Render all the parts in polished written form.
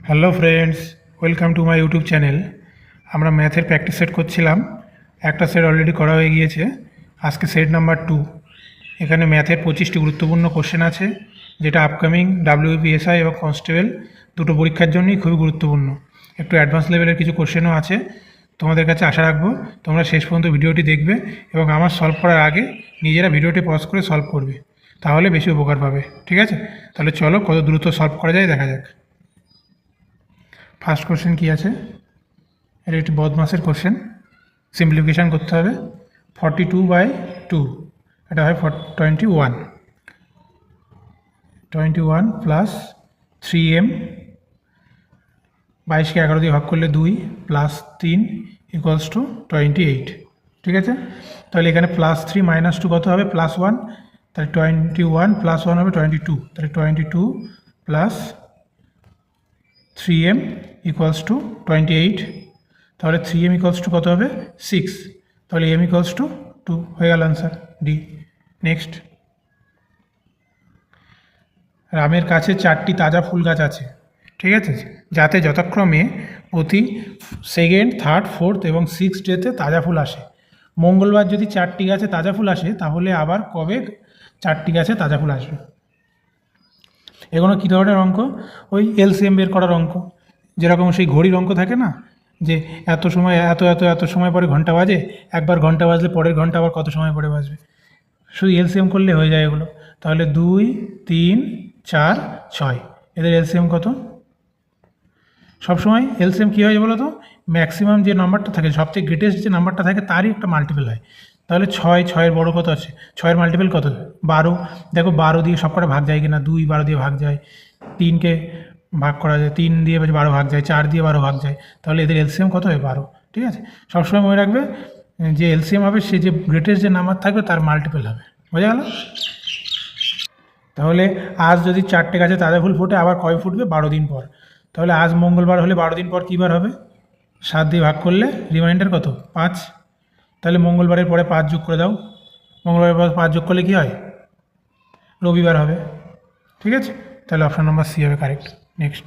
Hello friends, welcome to my YouTube channel. আমরা ম্যাথের practice set করছিলাম। একটা সেট অলরেডি করা হয়ে গিয়েছে, আজকে সেট নাম্বার 2। এখানে ম্যাথের 25টি গুরুত্বপূর্ণ কোশ্চেন আছে, যেটা আপকামিং WBSI এবং কনস্টেবল দুটো পরীক্ষার জন্যই খুবই গুরুত্বপূর্ণ। একটু অ্যাডভান্স লেভেলের কিছু কোশ্চেনও আছে। তোমাদের কাছে আশা রাখবো তোমরা শেষ পর্যন্ত ভিডিওটি দেখবে এবং আমার সলভ করার আগে নিজেরা ভিডিওটি পজ করে সলভ করবে, তাহলে বেশি উপকার পাবে। ঠিক আছে, তাহলে চলো কত দ্রুত সলভ করা যায় দেখা যাক। ফার্স্ট কোশ্চেন কী আছে? এটা একটি বদমাসের কোশ্চেন, সিম্পলিফিকেশান করতে হবে। 42/2 এটা হয় 21 প্লাস 3m, 22কে 11 দিয়ে ভাগ করলে 2 প্লাস 3 ইকুয়ালস টু 28। ঠিক আছে, তাহলে এখানে +3 - 2 কত হবে? +1। তাহলে 21 + 1 হবে 22। তাহলে 22 প্লাস 3m ইকুয়ালস টু 28। তাহলে 3m ইকুয়ালস টু কত হবে? 6। তাহলে m ইকুয়ালস টু 2 হয়ে গেল আনসার ডি। নেক্সট, রামের কাছে 4টি তাজা ফুল গাছ আছে, ঠিক আছে, যাতে যথাক্রমে প্রতি সেকেন্ড, থার্ড, ফোর্থ এবং 6th ডেতে তাজা ফুল আসে। মঙ্গলবার যদি 4টি গাছে তাজা ফুল আসে, তাহলে আবার কবে 4টি গাছে তাজা ফুল আসবে? এগুলো কী ধরনের অঙ্ক? ওই এলসিএম বের করার অঙ্ক, যেরকম সেই ঘড়ির অঙ্ক থাকে না, যে এত সময় এত সময় পরে ঘন্টা বাজে, একবার ঘন্টা বাজলে পরের ঘন্টা আবার কত সময় পরে বাজবে। শুধু এলসিএম করলে হয়ে যায় এগুলো। তাহলে 2, 3, 4, 6 এদের এলসিএম কত? সবসময় এলসিএম কী হয় বলো তো? ম্যাক্সিমাম যে নাম্বারটা থাকে, সবথেকে গ্রেটেস্ট যে নাম্বারটা থাকে, তারই একটা মাল্টিপল হয়। তাহলে 6 বড় কত আছে? 6-এর মাল্টিপল কত? 12। দেখো 12 দিয়ে সব কটা ভাগ যায় কিনা। 2 12 দিয়ে ভাগ যায়, 3কে ভাগ করা যায়, 3 দিয়ে 12 ভাগ যায়, 4 দিয়ে 12 ভাগ যায়। তাহলে এদের এলসিএম কত হয়? 12। ঠিক আছে, সবসময় মনে রাখবে যে এলসিএম হবে সে যে গ্রেটেস্ট যে নাম্বার থাকবে তার মাল্টিপল হবে। বোঝা গেল? তাহলে আজ যদি 4টে গাছে তাজা ফুল ফোটে, আবার কয় ফুটবে? 12 দিন পর। তাহলে আজ মঙ্গলবার হলে 12 দিন পর কী বার হবে? 7 দিয়ে ভাগ করলে রিমাইন্ডার কত? 5। তাহলে মঙ্গলবারের পরে 5 যোগ করে দাও। মঙ্গলবারের পর 5 যোগ করলে কী হয়? রবিবার হবে। ঠিক আছে, তাহলে অপশান নাম্বার সি হবে কারেক্ট। নেক্সট,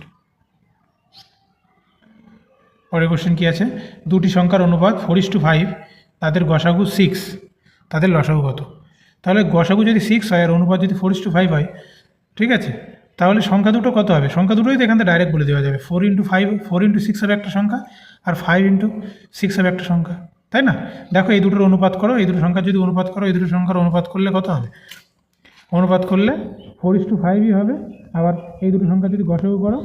পরের কোশ্চেন কী আছে? দুটি সংখ্যার অনুপাত 4:5, তাদের গসাগু 6, তাদের লসাগু কত? তাহলে গসাগু যদি 6 হয় আর অনুপাত যদি 4:5 হয়, ঠিক আছে, তাহলে সংখ্যা দুটো কত হবে? সংখ্যা দুটোই তো এখান থেকে ডাইরেক্ট বলে দেওয়া যাবে। 4 × 6 হবে একটা সংখ্যা, আর 5 × 6 হবে একটা সংখ্যা, তাই না? দেখো এই দুটোর অনুপাত করো, এই দুটো সংখ্যা যদি অনুপাত করো, এই দুটো সংখ্যার অনুপাত করলে কত হবে? অনুপাত করলে 4:5ই হবে। আবার এই দুটো সংখ্যা যদি গসাগু করো,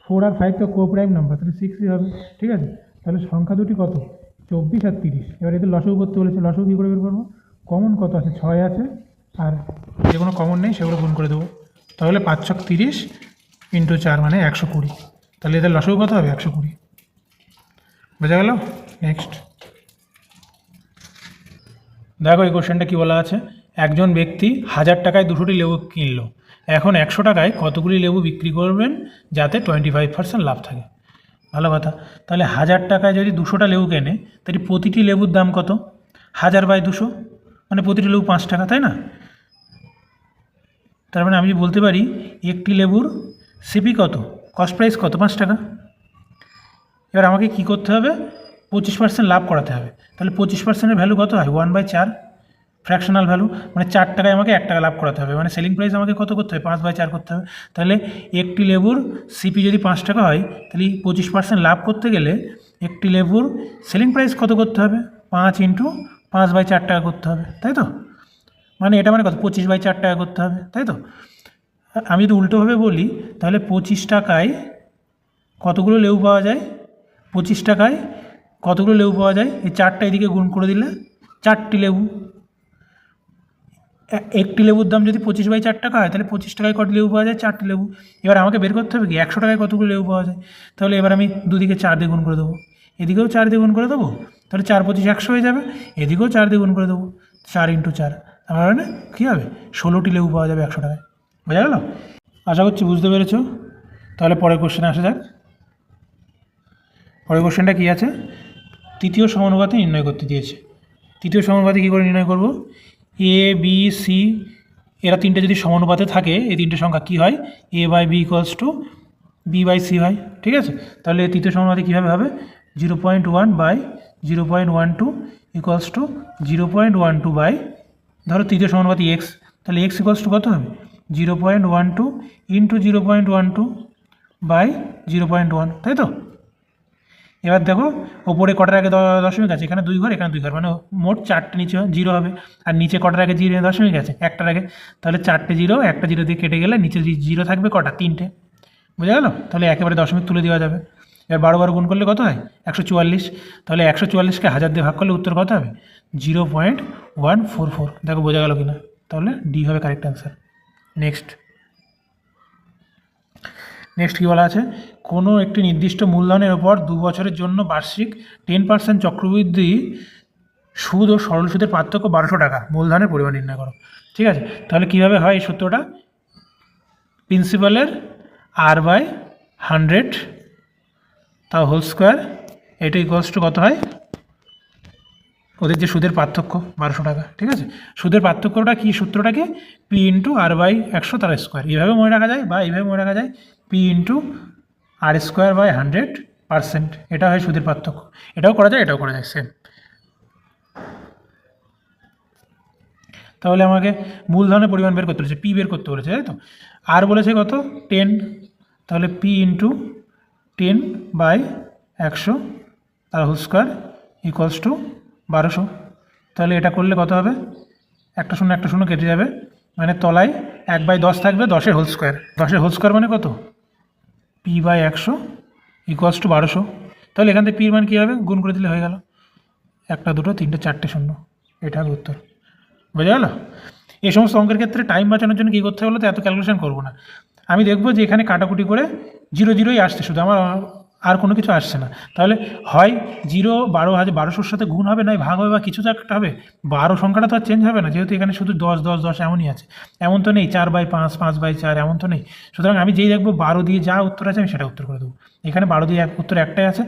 4 আর 5 তো কোপ্রাইম নাম্বার, তাহলে 6ই হবে। ঠিক আছে, তাহলে সংখ্যা দুটি কত? 24 আর 30। এবার এদের লসাগু করতে বলেছে, লসাগু কী করে বের করবো? কমন কত আছে? 6 আছে, আর যে কোনো কমন নেই সেগুলো গুণ করে দেবো। তাহলে 5 × 30 × 4 মানে 120। তাহলে এদের লসাগু কত হবে? 120। বোঝা গেল? নেক্সট, দেখো এই কোশ্চেনটা কী বলা আছে? একজন ব্যক্তি 1000 টাকায় 200টি লেবু কিনল। এখন 100 টাকায় কতগুলি লেবু বিক্রি করবেন যাতে 25% লাভ থাকে? ভালো কথা। তাহলে 1000 টাকায় যদি 200টা লেবু কেনে, তাহলে প্রতিটি লেবুর দাম কত? 1000/200 মানে প্রতিটি লেবু 5 টাকা, তাই না? তার মানে আমি বলতে পারি একটি লেবুর সিপি কত, কস্ট প্রাইস কত? 5 টাকা। এবার আমাকে কি করতে হবে? 25% লাভ করাতে হবে। তাহলে 25%-এর ভ্যালু কত হয়? 1/4 ফ্র্যাকশনাল ভ্যালু, মানে 4 টাকায় আমাকে 1 টাকা লাভ করাতে হবে, মানে সেলিং প্রাইস আমাকে কত করতে হবে? 5/4 করতে হবে। তাহলে একটি লেবুর সিপি যদি 5 টাকা হয়, তাহলে 25% লাভ করতে গেলে একটি লেবুর সেলিং প্রাইস কত করতে হবে? 5 × 5/4 টাকা করতে হবে, তাই তো? মানে এটা মানে কত? 25/4 টাকা করতে হবে, তাই তো? আমি যদি উল্টোভাবে বলি, তাহলে 25 টাকায় কতগুলো লেবু পাওয়া যায়? 25 টাকায় কতগুলো লেবু পাওয়া যায়? এই 4টা এদিকে গুণ করে দিলে 4টি লেবু। একটি লেবুর দাম যদি 25/4 টাকা হয়, তাহলে 25 টাকায় কত লেবু পাওয়া যায়? 4টি লেবু। এবার আমাকে বের করতে হবে কি 100 টাকায় কতগুলো লেবু পাওয়া যায়। তাহলে এবার আমি দুদিকে 4 দিয়ে গুণ করে দেবো, এদিকেও 4 দিয়ে গুণ করে দেবো। তাহলে 4 × 25 100 হয়ে যাবে, এদিকেও 4 দিয়ে গুণ করে দেবো, 4 × 4। তার মানে কী হবে? 16টি লেবু পাওয়া যাবে 100 টাকায়। বোঝা গেল? আশা করছি বুঝতে পেরেছো। তাহলে পরের কোশ্চেনে আসা যাক। পরের কোশ্চেনটা কী আছে? তৃতীয় সমানুপাতে নির্ণয় করতে দিয়েছে। তৃতীয় সমানুপাতে কী করে নির্ণয় করব? এ বি সি এরা তিনটে যদি সমানুপাতে থাকে, এই তিনটে সংখ্যা কী হয়? A/B = B/C হয়, ঠিক আছে। তাহলে তৃতীয় সমানুপাতি কীভাবে হবে, 0.1/0.12 ইকুয়ালস টু 0.12 বাই, ধরো তৃতীয় সমানুপাতি এক্স, তাহলে এক্স ইকুয়ালস টু কত হবে, 0.12 ইন্টু 0.12 বাই 0.1, তাই তো। এবার দেখো ওপরে কটার আগে দশমিক আছে, এখানে 2 ঘর, এখানে 2 ঘর, মানে মোট 4টে নিচে 0 হবে। আর নিচে কটার আগে দশমিক আছে, একটার আগে, তাহলে 4টে 0, একটা 0 দিয়ে কেটে গেলে নিচে 0 থাকবে কটা, 3টে, বোঝা গেল। তাহলে একেবারে দশমিক তুলে দেওয়া যাবে। এবার 12 গুণ করলে কত হয়, 144। তাহলে 144কে 1000 দিয়ে ভাগ করলে উত্তর কত হবে, 0.144। দেখো বোঝা গেল কিনা, তাহলে ডি হবে কারেক্ট অ্যান্সার। নেক্সট কী বলা আছে, কোনো একটি নির্দিষ্ট মূলধনের ওপর 2 বছরের জন্য বার্ষিক 10% চক্রবৃদ্ধি সুদ ও সরল সুদের পার্থক্য 1200 টাকা, মূলধনের পরিমাণ নির্ণয় করো। ঠিক আছে, তাহলে কীভাবে হয় এই সূত্রটা, প্রিন্সিপালের R/100 তা হোল স্কোয়ার, এটা ইকুয়ালস টু কত হয়, ওদের যে সুদের পার্থক্য 1200 টাকা। ঠিক আছে, সুদের পার্থক্যটা কি, সূত্রটাকে পি ইন্টু R/100 তার স্কোয়ার, এইভাবে মনে রাখা যায়, বা এইভাবে মনে রাখা যায়, পি ইন্টু R²/100%, এটা হয় সুদের পার্থক্য। এটাও করা যায়, এটাও করা যায়, সেম। তাহলে আমাকে মূলধনের পরিমাণ বের করতে বলেছে, পি বের করতে বলেছে, তাই তো। আর বলেছে কত, 10, তাহলে পি ইন্টু 10/100 তার হোল স্কোয়ার ইকুয়ালস টু 1200। তাহলে এটা করলে কত হবে, একটা শূন্য কেটে যাবে, মানে তলায় 1/10 থাকবে, 10-এর হোল স্কোয়ার, 10-এর হোল স্কোয়ার মানে কত, P/100 ইকুয়ালস টু 1200। তাহলে এখান থেকে পির মান কী হবে, গুণ করে দিলে হয়ে গেল, 1 2 3 4টে শূন্য, এটা হবে উত্তর, বোঝা গেল। এই সমস্ত অঙ্কের ক্ষেত্রে টাইম বাঁচানোর জন্য কী করতে হবে, তো এত ক্যালকুলেশন করবো না, আমি দেখবো যে এখানে কাটাকুটি করে 0 আসছে শুধু, আমার আর কোনো কিছু আসছে না। তাহলে হয় 0 12,000 সাথে গুণ হবে, নয় ভাগ হবে, বা কিছু তো একটা হবে। 12 সংখ্যাটা তো আর চেঞ্জ হবে না, যেহেতু এখানে শুধু 10 10 10 এমনই আছে, এমন তো নেই 4/5 5/4, এমন তো নেই। সুতরাং আমি যেই দেখবো 12 দিয়ে যা উত্তর আছে আমি সেটা উত্তর করে দেবো। এখানে 12 দিয়ে উত্তর একটাই আছে,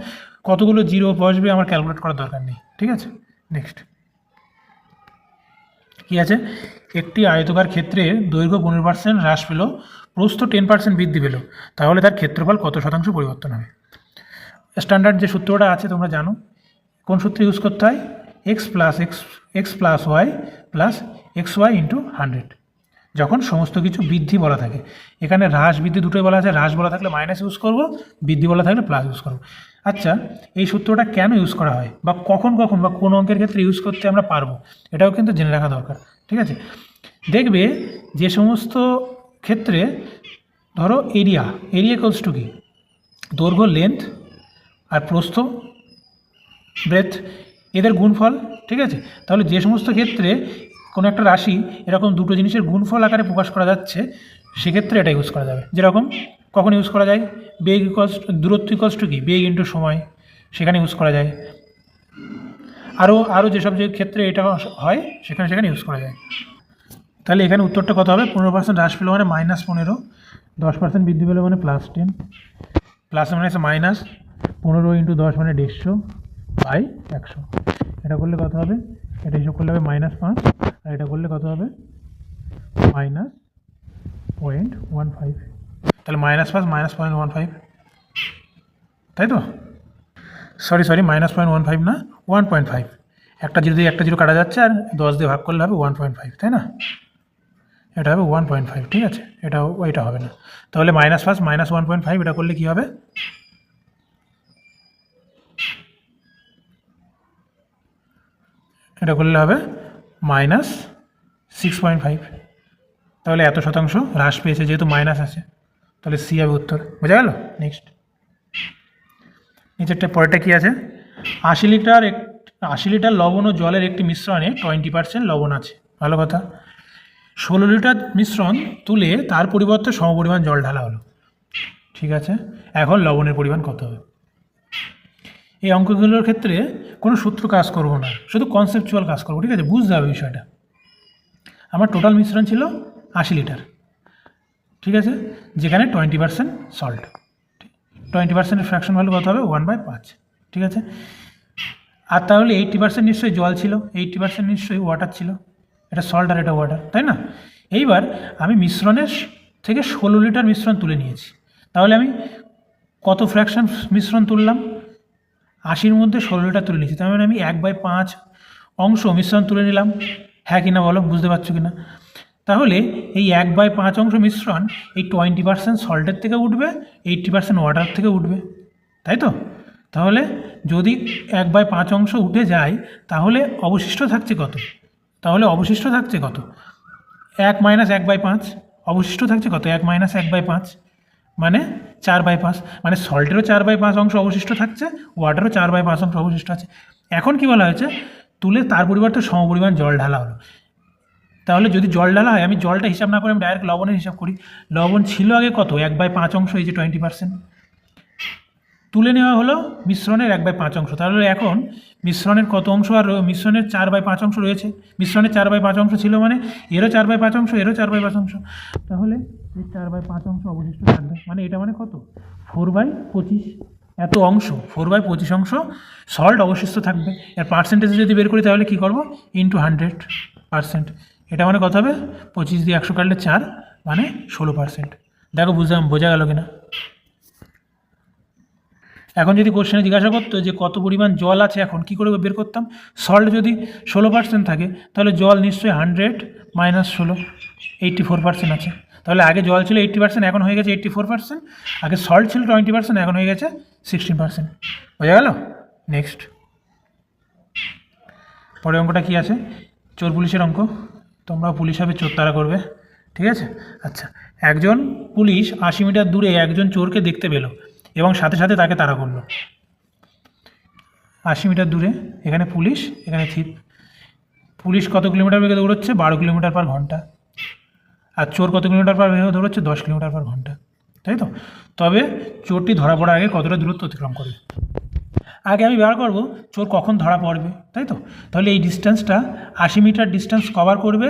কতগুলো 0 বসবে আমার ক্যালকুলেট করার দরকার নেই। ঠিক আছে, নেক্সট কী আছে, একটি আয়তকার ক্ষেত্রে দৈর্ঘ্য 15% হ্রাস পেল, প্রস্থ 10% বৃদ্ধি পেল, তাহলে তার ক্ষেত্রফল কত শতাংশ পরিবর্তন হবে। স্ট্যান্ডার্ড যে সূত্রটা আছে তোমরা জানো, কোন সূত্র ইউজ করতে হয়, x plus y plus XY into 100, যখন সমস্ত কিছু বৃদ্ধি বলা থাকে। এখানে হ্রাস বৃদ্ধি দুটোই বলা আছে, হ্রাস বলা থাকলে মাইনাস ইউজ করবো, বৃদ্ধি বলা থাকলে প্লাস ইউজ করবো। আচ্ছা, এই সূত্রটা কেন ইউজ করা হয়, বা কখন বা কোন অঙ্কের ক্ষেত্রে ইউজ করতে আমরা পারবো, এটাও কিন্তু জেনে রাখা দরকার। ঠিক আছে, দেখবে যে সমস্ত ক্ষেত্রে ধরো এরিয়া ইকুয়ালস টু কি, দৈর্ঘ্য লেন্থ আর প্রস্থ ব্রেথ, এদের গুণফল। ঠিক আছে, তাহলে যে সমস্ত ক্ষেত্রে কোনো একটা রাশি এরকম দুটো জিনিসের গুণফল আকারে প্রকাশ করা যাচ্ছে, সেক্ষেত্রে এটা ইউজ করা যাবে। যেরকম কখন ইউজ করা যায়, বেগ ইকুয়ালস, দূরত্ব ইকুয়ালস টু কি, বেগ ইন্টু সময়, সেখানে ইউজ করা যায়। আরও যেসব যে ক্ষেত্রে এটা হয় সেখানে ইউজ করা যায়। তাহলে এখানে উত্তরটা কত হবে, 15% হ্রাস পেলো মানে -15, 10% বৃদ্ধি পেলো মানে +10, প্লাস মানে মাইনাস 15 ইন্টু 10 মানে 150/100। এটা করলে কত হবে, এটা হিসাব করলে হবে -5, আর এটা করলে কত হবে, -0.15। তাহলে -5 -0.15, তাই তো, সরি -0.15 না, 1.5, একটা 0 দিয়ে একটা 0 কাটা যাচ্ছে, আর 10 দিয়ে ভাগ করলে হবে 1.5, তাই না, এটা হবে 1.5। ঠিক আছে, এটা হবে না, তাহলে -5 -1.5, এটা করলে কী হবে, এটা করলে হবে -6.5। তাহলে এত শতাংশ হ্রাস পেয়েছে, যেহেতু মাইনাস আছে, তাহলে সি হবে উত্তর, বোঝা গেল। নেক্সট নিচেরটা, পরেরটা কী আছে, 80 লিটার লবণ ও জলের একটি মিশ্রণে 20% লবণ আছে, ভালো কথা। 16 লিটার মিশ্রণ তুলে তার পরিবর্তে সমপরিমাণ জল ঢালা হলো। ঠিক আছে, এখন লবণের পরিমাণ কত হবে। এই অঙ্কগুলোর ক্ষেত্রে কোনো সূত্র কাজ করব না, শুধু কনসেপচুয়াল কাজ করবো। ঠিক আছে, বুঝতে হবে বিষয়টা। আমার টোটাল মিশ্রণ ছিল 80 লিটার, ঠিক আছে, যেখানে 20% সল্ট, 20% ফ্র্যাকশন ভ্যালু কত হবে, 1/5। ঠিক আছে, আর তাহলে 80% নিশ্চয়ই জল ছিল, 80% নিশ্চয়ই ওয়াটার ছিল, এটা সল্ট আর এটা ওয়াটার, তাই না। এইবার আমি মিশ্রণের থেকে 16 লিটার মিশ্রণ তুলে নিয়েছি, তাহলে আমি কত ফ্র্যাকশন মিশ্রণ তুললাম? 80-র মধ্যে 16 লিটার তুলে নিচ্ছি, তার মানে আমি 1/5 অংশ মিশ্রণ তুলে নিলাম। হ্যাঁ কি না বলো, বুঝতে পারছো কি না? তাহলে এই 1/5 অংশ মিশ্রণ এই 20% সল্টের থেকে উঠবে, 80% ওয়াটার থেকে উঠবে, তাই তো? তাহলে যদি 1/5 অংশ উঠে যায় তাহলে অবশিষ্ট থাকছে কত? 1 - 1/5 অবশিষ্ট থাকছে কত? 1 - 1/5 মানে 4/5, মানে সল্টেরও 4/5 অংশ অবশিষ্ট থাকছে, ওয়াটারও 4/5 অংশ অবশিষ্ট আছে। এখন কি বলা হয়েছে? তুলে তার পরিবর্তে সমপরিমাণ জল ঢালা হলো। তাহলে যদি জল ঢালা হয়, আমি জলটা হিসাব না করে আমি ডাইরেক্ট লবণের হিসাব করি। লবণ ছিল আগে কত? 1/5 অংশ, এই যে 20%। তুলে নেওয়া হলো মিশ্রণের 1/5 অংশ। তাহলে এখন মিশ্রণের কত অংশ আর মিশ্রণের 4/5 অংশ রয়েছে। মিশ্রণের 4/5 অংশ ছিল মানে এরও 4/5 অংশ, এরও 4/5 অংশ। তাহলে এই 4/5 অংশ অবশিষ্ট থাকবে, মানে এটা মানে কত? 4/25। এত অংশ 4/25 অংশ সল্ট অবশিষ্ট থাকবে। এর পার্সেন্টেজ যদি বের করি তাহলে কী করবো? ইন্টু 100%। এটা মানে কত হবে? 25 দিয়ে 100 কাটলে 4, মানে 16%। দেখো বোঝা গেল কিনা? এখন যদি কোশ্চেনে জিজ্ঞাসা করতো যে কত পরিমাণ জল আছে, এখন কী করে বের করতাম? সল্ট যদি 16% থাকে তাহলে জল নিশ্চয়ই 100 - 16, 84% আছে। তাহলে আগে জল ছিল 80%, এখন হয়ে গেছে 84%। আগে সল্ট ছিল 20%, এখন হয়ে গেছে 16%। বোঝা গেল? নেক্সট পরের অঙ্কটা কী আছে? চোর পুলিশের অঙ্ক। তোমরা পুলিশ হবে, চোর তারা করবে, ঠিক আছে? আচ্ছা, একজন পুলিশ 80 মিটার দূরে একজন চোরকে দেখতে পেল এবং সাথে সাথে তাকে তাড়া করলো। 80 মিটার দূরে, এখানে পুলিশ, এখানে থিপ। পুলিশ কত কিলোমিটার বেগে দৌড়চ্ছে? 12 কিলোমিটার/ঘন্টা। আর চোর কত কিলোমিটার বেগে দৌড়চ্ছে? 10 কিলোমিটার/ঘন্টা, তাই তো? তবে চোরটি ধরা পড়ার আগে কতটা দূরত্ব অতিক্রম করবে? আগে আমি বার করব চোর কখন ধরা পড়বে, তাই তো? তাহলে এই ডিস্টেন্সটা 80 মিটার ডিস্টেন্স কভার করবে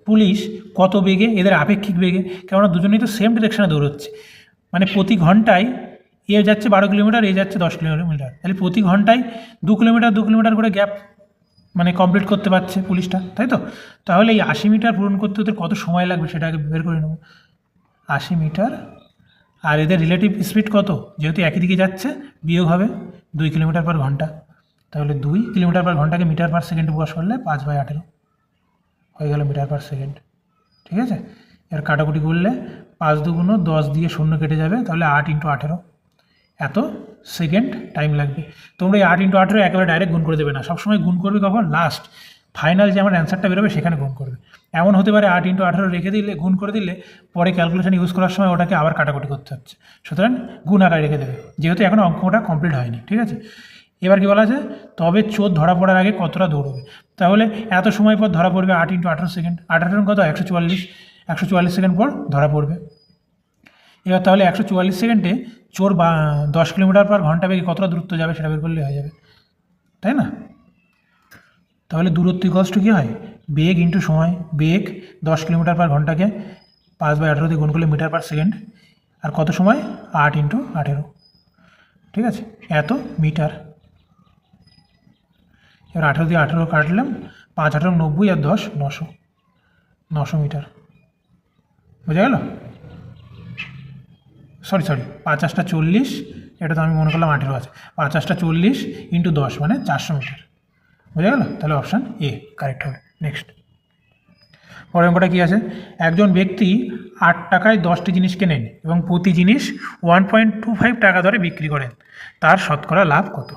পুলিশ কত বেগে? এদের আপেক্ষিক বেগে, কেননা দুজনেই তো সেম ডিরেকশানে দৌড়চ্ছে। মানে প্রতি ঘন্টায় এ যাচ্ছে 12 কিলোমিটার, এ যাচ্ছে 10 কিলোমিটার, তাহলে প্রতি ঘন্টায় 2 কিলোমিটার করে গ্যাপ মানে কমপ্লিট করতে পারছে পুলিশটা, তাই তো? তাহলে এই 80 মিটার পূরণ করতে ওদের কত সময় লাগবে সেটা আগে বের করে নেব। 80 মিটার আর এদের রিলেটিভ স্পিড কত? যেহেতু একই দিকে যাচ্ছে, বিয়োগ হবে 2 কিলোমিটার/ঘন্টা। তাহলে 2 কিলোমিটার/ঘন্টাকে মিটার/সেকেন্ডে প্রকাশ করলে 5/18 হয়ে গেল মিটার/সেকেন্ড, ঠিক আছে? এর কাটাকুটি করলে 5 2 10 দিয়ে 0 কেটে যাবে, তাহলে 8 × 18 এত সেকেন্ড টাইম লাগবে। তোমরা এই 8 × 18 একেবারে ডাইরেক্ট গুণ করে দেবে না, সবসময় গুণ করবে কখন? লাস্ট ফাইনাল যে আমার অ্যান্সারটা বেরোবে সেখানে গুণ করবে। এমন হতে পারে 8 × 18 রেখে দিলে, গুণ করে দিলে পরে ক্যালকুলেশন ইউজ করার সময় ওটাকে আবার কাটাকুটি করতে হচ্ছে, সুতরাং গুণ আকারে রেখে দেবে, যেহেতু এখনও অঙ্কটা কমপ্লিট হয়নি, ঠিক আছে? এবার কি বলা আছে? তবে চোর ধরা পড়ার আগে কতটা দৌড়বে? তাহলে এত সময় পর ধরা পড়বে 8 × 18 সেকেন্ড। 18 কত? 144 সেকেন্ড পর ধরা পড়বে। এবার তাহলে 144 সেকেন্ডে চোর 10 কিলোমিটার/ঘন্টা বেগে কতটা দূরত্ব যাবে সেটা বের করলে হয়ে যাবে, তাই না? তাহলে দূরত্ব ইকুয়ালস টু কী হয়? বেগ ইন্টু সময়। বেগ 10 কিলোমিটার/ঘন্টাকে 5/18 দিয়ে গুণ করলে মিটার/সেকেন্ড, আর কত সময়? 8 × 18, ঠিক আছে? এত মিটার। এবার 18 দিয়ে 18 কাটলাম, 5 × 18 90 আর 10 900 মিটার। বোঝা গেল? সরি 5 × 8 = 40, এটা তো আমি মনে করলাম 18 আছে। 5 × 8 = 40 × 10 মানে 400 মিটার। বোঝা গেল? তাহলে অপশান এ কারেক্ট হবে। নেক্সট পরের অঙ্কটা কী আছে? একজন ব্যক্তি 8 টাকায় 10টি জিনিস কেনেন এবং প্রতি জিনিস 1.25 টাকা দরে বিক্রি করেন, তার শতকরা লাভ কত?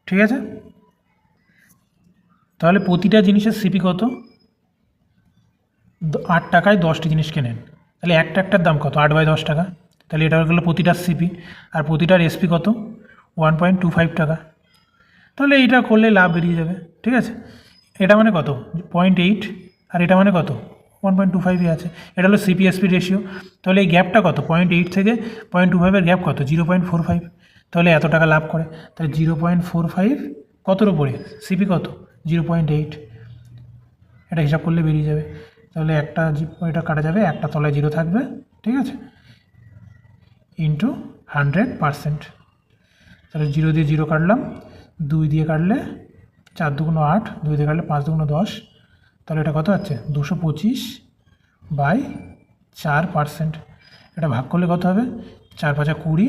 ঠিক আছে, তাহলে প্রতিটা জিনিসের সিপি কত? 8 টাকায় 10টি জিনিস কেনেন, তাহলে একটার দাম কত? 8/10 টাকা। তাহলে এটা হয়ে গেলো প্রতিটার সিপি, আর প্রতিটার এসপি কত? 1.25 টাকা। তাহলে এইটা করলে লাভ বেরিয়ে যাবে, ঠিক আছে? এটা মানে কত? 0.8, আর এটা মানে কত? 1.25 আছে। এটা হলো সিপিএসপি রেশিও। তাহলে এই গ্যাপটা কত? 0.8 থেকে 0.25-এর গ্যাপ কত? 0.45। তাহলে এত টাকা লাভ করে, তাহলে 0.45 কতর ওপরে? সিপি কত? 0.8। এটা হিসাব করলে বেরিয়ে যাবে। তাহলে এটা কাটা যাবে, একটা তলায় 0 থাকবে, ঠিক আছে? ইন্টু 100%। তাহলে 0 দিয়ে 0 কাটলাম, 2 দিয়ে কাটলে 4 × 2 = 8, 2 দিয়ে কাটলে 5 × 2 = 10। তাহলে এটা কত হচ্ছে? 225/4%। এটা ভাগ করলে কত হবে? 4 × 5 = 20,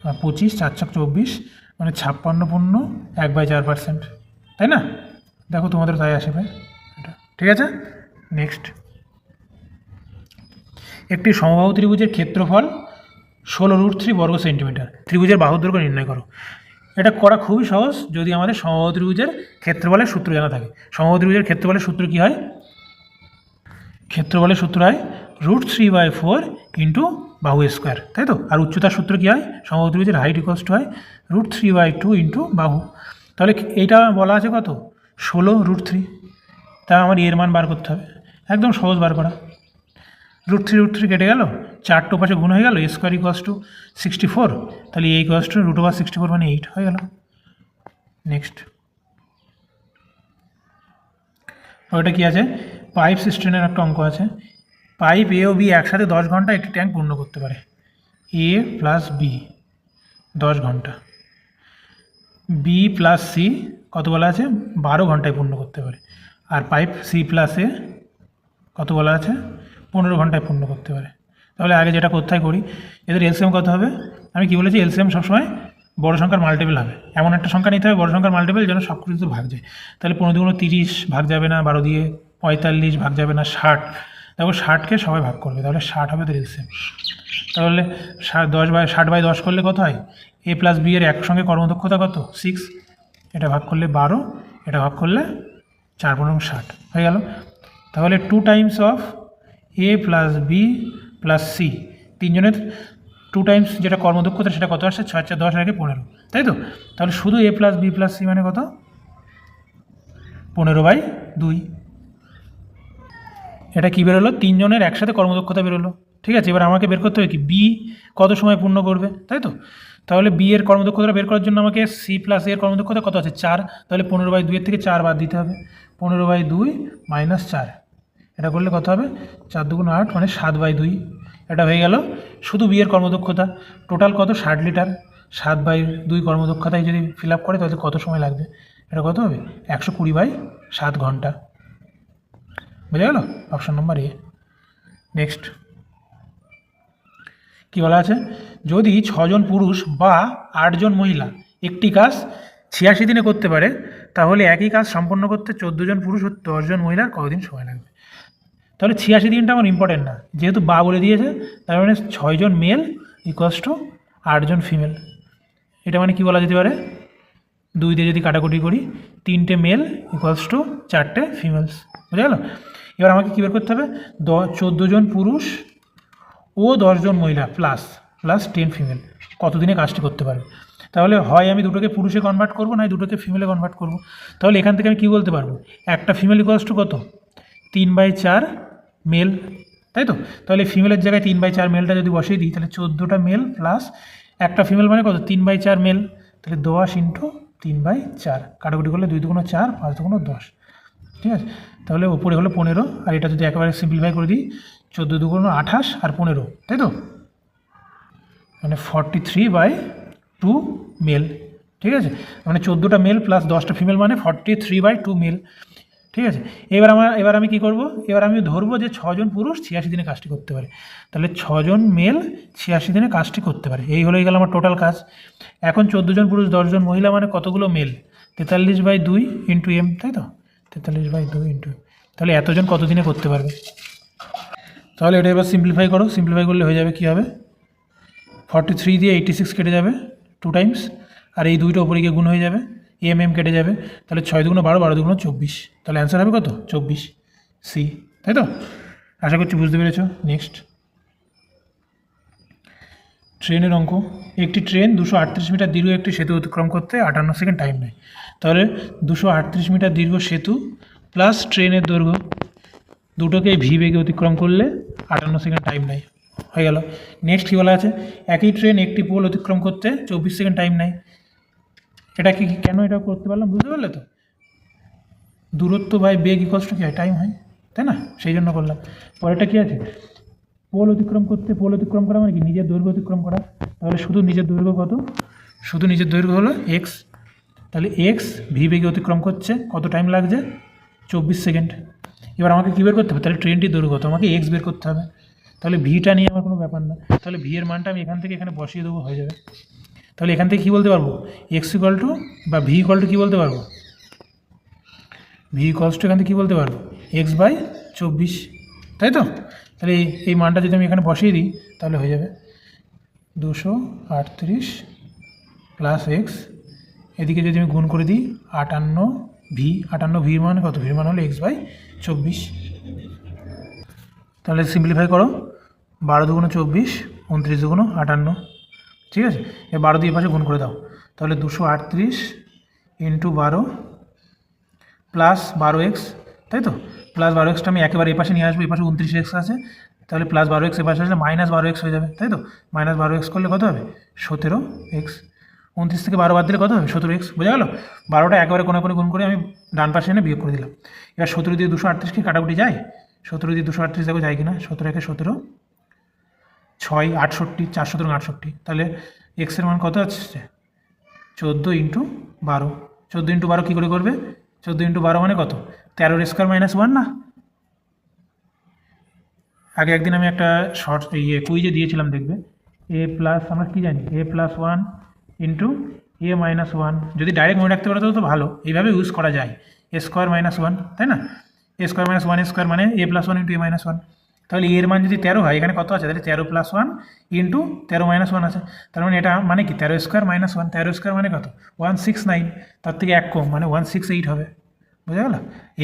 25 4 ছক 24 মানে 56.1/4%, তাই না? দেখো তোমাদের তাই আসবে এটা, ঠিক আছে। নেক্সট, একটি সমবাহু ত্রিভুজের ক্ষেত্রফল 16√3 বর্গ সেন্টিমিটার, ত্রিভুজের বাহুর দৈর্ঘ্য নির্ণয় করো। এটা করা খুবই সহজ যদি আমাদের সমবাহু ত্রিভুজের ক্ষেত্রফলের সূত্র জানা থাকে। সমবাহু ত্রিভুজের ক্ষেত্রফলের সূত্র কী হয়? ক্ষেত্রফলের সূত্র হয় √3/4 ইন্টু বাহু স্কোয়ার, তাই তো। আর উচ্চতার সূত্র কী হয়? সমবাহু ত্রিভুজের হাইট ইকুয়ালস টু হয় √3/2 ইন্টু বাহু। তাহলে এইটা বলা আছে কত? 16√3। তা আমার এর মান বার করতে হবে, একদম সহজ বার করা। √3 কেটে গেল, 4 টো পাশে গুণ হয়ে গেল, a স্কোয়ার ইকুয়ালস টু 64, তাহলে a ইকুয়ালস টু √64 মানে 8 হয়ে গেল। নেক্সট, ওটা কি আছে? পাইপ সিস্টেমের একটা অঙ্ক আছে। পাইপ এ ও বি একসাথে 10 ঘন্টা একটি ট্যাঙ্ক পূর্ণ করতে পারে। এ প্লাস বি 10 ঘন্টা, বি প্লাস সি কত বলা আছে? 12 ঘন্টায় পূর্ণ করতে পারে। আর পাইপ সি প্লাস এ কত বলা আছে? 15 ঘন্টায় পূর্ণ করতে পারে। তাহলে আগে যেটা কোথায় করি, এদের এলসিএম কত হবে? আমি কি বলেছি? এলসিএম সবসময় বড় সংখ্যার মাল্টিপল হবে। এমন একটা সংখ্যা নিতে হবে বড় সংখ্যার মাল্টিপল যেন সব কিছু ভাগ যায়। তাহলে 15 দুগুণ 30 ভাগ যাবে না 12 দিয়ে, 45 ভাগ যাবে না 60। দেখো 60কে সবাই ভাগ করবে, তাহলে 60 হবে তো এলসিএম। তাহলে 60/10 করলে কত হয়? এ প্লাস বি এর একসঙ্গে কর্মদক্ষতা কত? 6। এটা ভাগ করলে 12, এটা ভাগ করলে 4×60 হয়ে গেল। তাহলে 2 times of a plus b plus c, তিনজনের 2 টাইমস যেটা কর্মদক্ষতা সেটা কত আসছে? 6 4 10 আর 15, তাই তো। তাহলে শুধু এ প্লাস বি প্লাস সি মানে কত? 15/2। এটা কী বেরোলো? তিনজনের একসাথে কর্মদক্ষতা বেরোলো, ঠিক আছে। এবার আমাকে বের করতে হবে কি? বি কত সময় পূর্ণ করবে, তাই তো। তাহলে বি এর কর্মদক্ষতা বের করার জন্য আমাকে সি প্লাস এর কর্মদক্ষতা কত আছে? 4। তাহলে 15/2 থেকে 4 বাদ দিতে হবে। 15/2 মাইনাস 4, এটা করলে কত হবে? 4 দুগুণ 8 মানে 7/2। এটা হয়ে গেল শুধু বি এর কর্মদক্ষতা। টোটাল কত? 60 লিটার। 7/2 কর্মদক্ষতায় যদি ফিল আপ করে তাহলে কত সময় লাগবে? এটা কত হবে? 120/7 ঘন্টা। বুঝা গেল? অপশন নম্বর এ। নেক্সট, কী বলা আছে? যদি 6 জন পুরুষ বা 8 জন মহিলা একটি কাজ 86 দিনে করতে পারে, তাহলে একই কাজ সম্পন্ন করতে 14 জন পুরুষ ও 10 জন মহিলার কতদিন সময় লাগবে? তাহলে 86 দিনটা আমার ইম্পর্টেন্ট না, যেহেতু বা বলে দিয়েছে, তার মানে 6 জন মেল ইকুয়ালস টু 8 জন ফিমেল। এটা মানে কি বলা যেতে পারে? 2 দিয়ে যদি কাটাকুটি করি, 3টে মেল ইকুয়ালস টু 4টে ফিমেলস। বুঝা গেল? এবার আমাকে কী বের করতে হবে? 14 জন পুরুষ ও 10 জন মহিলা প্লাস 10 ফিমেল কতদিনে কাজটি করতে পারবে। তাহলে হয় আমি দুটোকে পুরুষে কনভার্ট করবো, নয় দুটোকে ফিমেলে কনভার্ট করবো। তাহলে এখান থেকে আমি কী বলতে পারবো? একটা ফিমেল ইকুয়ালস টু কত? 3/4 মেল, তাই তো। তাহলে ফিমেলের জায়গায় 3/4 মেলটা যদি বসিয়ে দিই, তাহলে 14টা মেল প্লাস একটা ফিমেল মানে কত? 3/4 মেল, তাহলে 10 ইন্টু 3/4, কাটাকুটি করলে 2 দুগুণ 4, 5 দুগুণ 10, ঠিক আছে। তাহলে উপরে হলো 15, আর এটা যদি একেবারে সিম্পলিফাই করে দিই, 14 দুগুণ 28 আর 15, তাই তো, মানে 43/2 মেল, ঠিক আছে। মানে 14টা মেল প্লাস 10টা ফিমেল মানে 43/2 মেল, ঠিক আছে। এবার আমি কী করব? এবার আমি ধরবো যে 6 জন পুরুষ 86 দিনে কাজটি করতে পারে। তাহলে 6 জন মেল 86 দিনে কাজটি করতে পারে, এই হয়ে গেল আমার টোটাল কাজ। এখন 14 জন পুরুষ 10 জন মহিলা মানে কতগুলো মেল? 43/2 ইন্টু এম, তাই তো, 43/2 ইন্টু এম। তাহলে এতজন কত দিনে করতে পারবে? তাহলে এটা এবার সিম্পলিফাই করো, সিম্পলিফাই করলে হয়ে যাবে কী হবে? 43 দিয়ে 86 কেটে যাবে 2 টাইমস, আর এই 2টা ওপরে গিয়ে গুণ হয়ে যাবে, এম কেটে যাবে, তাহলে 6 দুগুণ 12, 12 দুগুণ 24, তাহলে অ্যান্সার হবে কত? 24 সি, তাই তো। আশা করছি বুঝতে পেরেছ। নেক্সট, ট্রেনের অঙ্ক। একটি ট্রেন 238 মিটার দীর্ঘ একটি সেতু অতিক্রম করতে 58 সেকেন্ড টাইম নেয়। তাহলে 238 মিটার দীর্ঘ সেতু প্লাস ট্রেনের দৈর্ঘ্য দুটোকে ভি বেগে অতিক্রম করলে 58 সেকেন্ড টাইম নেয়, হয়ে গেল। নেক্সট কী বলা আছে? একই ট্রেন একটি পোল অতিক্রম করতে 24 সেকেন্ড টাইম নেয়। এটা কি কেন এটা করতে পারলাম বুঝতে পারলে তো? দূরত্ব বাই বেগ ইকুয়ালস টু কী হয়? টাইম হয়, তাই না, সেই জন্য করলাম। পরেরটা কী আছে? পোল অতিক্রম করা মানে কি? নিজের দৈর্ঘ্য অতিক্রম করা। তাহলে শুধু নিজের দৈর্ঘ্য কত? শুধু নিজের দৈর্ঘ্য হলো এক্স। তাহলে এক্স ভি বেগে অতিক্রম করছে, কত টাইম লাগছে? 24 সেকেন্ড। এবার আমাকে কী বের করতে হবে? তাহলে ট্রেনটির দৈর্ঘ্য কত? আমাকে এক্স বের করতে হবে। তাহলে ভিটা নিয়ে আমার কোনো ব্যাপার না, তাহলে ভি এর মানটা আমি এখান থেকে এখানে বসিয়ে দেবো, হয়ে যাবে। তাহলে এখান থেকে কী বলতে পারবো, এক্স ইকুয়াল টু বা ভি ইকুয়াল টু কী বলতে পারবো, ভি ইকুয়ালস টু এখান থেকে কী বলতে পারবো, এক্স বাই 24, তাই তো। তাহলে এই মানটা যদি আমি এখানে বসিয়ে দিই তাহলে হয়ে যাবে 238 প্লাস এক্স, এদিকে যদি আমি গুণ করে দিই 58 ভির মান কত, ভির মান হলো এক্স বাই 24। তাহলে সিম্পলিফাই করো, 12 দুগুণ 24, 29 দুগুণ 58, ঠিক আছে। এ 12 দিয়ে পাশে গুণ করে দাও, তাহলে 238 ইন্টু 12 প্লাস 12x, তাই তো। প্লাস 12xটা আমি একেবারে এ পাশে নিয়ে আসবো, এ পাশে 29x আছে, তাহলে প্লাস 12x এ পাশে আসলে মাইনাস 12x হয়ে যাবে, তাই তো। মাইনাস 12x করলে কত হবে, 17x। 29 থেকে 12 বাদ দিলে কত হবে, 17x, বোঝা গেল। 12টা একেবারে কোনাকুনি গুণ করে আমি ডান পাশে এনে বিয়োগ করে দিলাম। এবার 17 দিয়ে 238 কি কাটাকুটি যায়, 17 দিয়ে 238 দেখো যায় কিনা, 17 একে 17, 6 68, 4 17 68, তাহলে এক্সের মান কত আসছে, 14 ইন্টু 12। 14 ইন্টু 12 কী করে করবে, 14 ইন্টু 12 মানে কত, 13 স্কোয়ার মাইনাস 1 না। আগে একদিন আমি একটা শর্ট কুইজে দিয়েছিলাম, দেখবে এ প্লাস, আমরা কী জানি, এ প্লাস 1 ইন্টু এ মাইনাস 1, যদি ডাইরেক্ট মনে রাখতে পারো তো ভালো, এইভাবে ইউজ করা যায়, এ স্কোয়ার মাইনাস 1, তাই না। এ স্কোয়ার মাইনাস 1 স্কোয়ার মানে এ প্লাস 1 ইন্টু এ মাইনাস 1, তাহলে এর মান যদি 13 হয়, এখানে কত আছে, তাহলে 13 প্লাস 1 ইন্টু 13 মাইনাস 1 আছে, তার মানে এটা মানে কি 13 স্কোয়ার মাইনাস 1, 13 স্কোয়ার মানে কত, 169, তার থেকে 1 কম মানে 168 হবে, বোঝা গেল।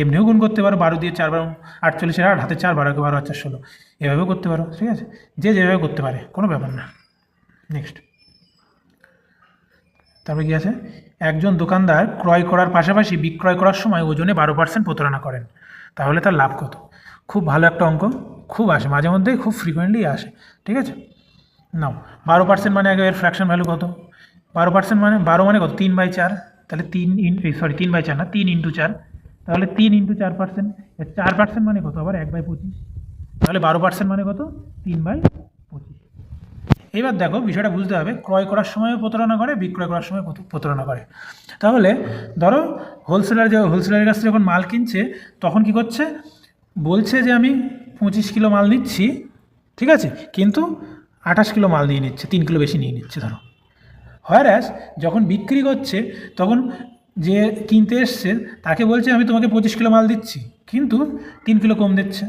এমনিও গুণ করতে পারো, 12 দিয়ে 4 বার 48, 8 হাতে 4, 12 12 4 16, এভাবেও করতে পারো, ঠিক আছে, যে যেভাবে করতে পারে, কোনো ব্যাপার না। নেক্সট, তারপরে কী আছে, একজন দোকানদার ক্রয় করার পাশাপাশি বিক্রয় করার সময় ওজনে 12% প্রতারণা করেন, তাহলে তার লাভ কত। খুব ভালো একটা অঙ্ক, খুব আসে মাঝে মধ্যে, খুব ফ্রিকোয়েন্টলি আসে, ঠিক আছে। নাও 12% মানে আগে এর ফ্র্যাকশন ভ্যালু কত, 12% মানে 12 মানে কত, 3/4, তাহলে 3/4 না, 3 ইন্টু 4, তাহলে 3 ইন্টু 4%, 4% মানে কত আবার 1/25, তাহলে 12% মানে কত, 3/25। এইবার দেখো বিষয়টা বুঝতে হবে, ক্রয় করার সময়ও প্রতারণা করে, বিক্রয় করার সময় প্রতারণা করে। তাহলে ধরো হোলসেলারের কাছ থেকে যখন মাল কিনছে, তখন কি করছে, বলছে যে আমি 25 কিলো মাল নিচ্ছি, ঠিক আছে, কিন্তু 28 কিলো মাল নিয়ে নিচ্ছে, 3 কিলো বেশি নিয়ে নিচ্ছে ধরো। হয়রাস যখন বিক্রি করছে, তখন যে কিনতে এসছে তাকে বলছে আমি তোমাকে 25 কিলো মাল দিচ্ছি, কিন্তু 3 কিলো কম দিচ্ছে,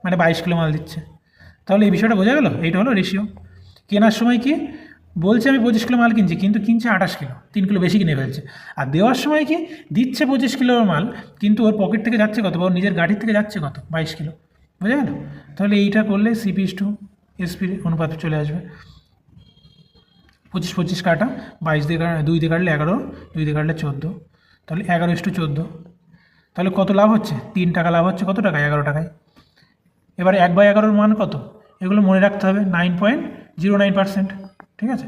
মানে 22 কিলো মাল দিচ্ছে। তাহলে এই বিষয়টা বোঝা গেল, এইটা হলো রেশিও। কেনার সময় কি বলছে, আমি 25 কিলো মাল কিনছি, কিন্তু কিনছে 28 কিলো, 3 কিলো বেশি কিনে ফেলছে। আর দেওয়ার সময় কি দিচ্ছে 25 কিলোর মাল, কিন্তু ওর পকেট থেকে যাচ্ছে কত, বা ওর নিজের গাড়ির থেকে যাচ্ছে কত, 22 কিলো, বোঝা গেল। তাহলে এইটা করলে CP/SP অনুপাত চলে আসবে, 25 কাটা 22 দিয়ে 2 দিয়ে কাটলে 11, 2 দিয়ে কাটলে 14, তাহলে 11/14। তাহলে কত লাভ হচ্ছে, 3 টাকা লাভ হচ্ছে, কত টাকায়, 11 টাকায়। এবারে 1/11 মান কত, এগুলো মনে রাখতে হবে, 9.09%, ঠিক আছে।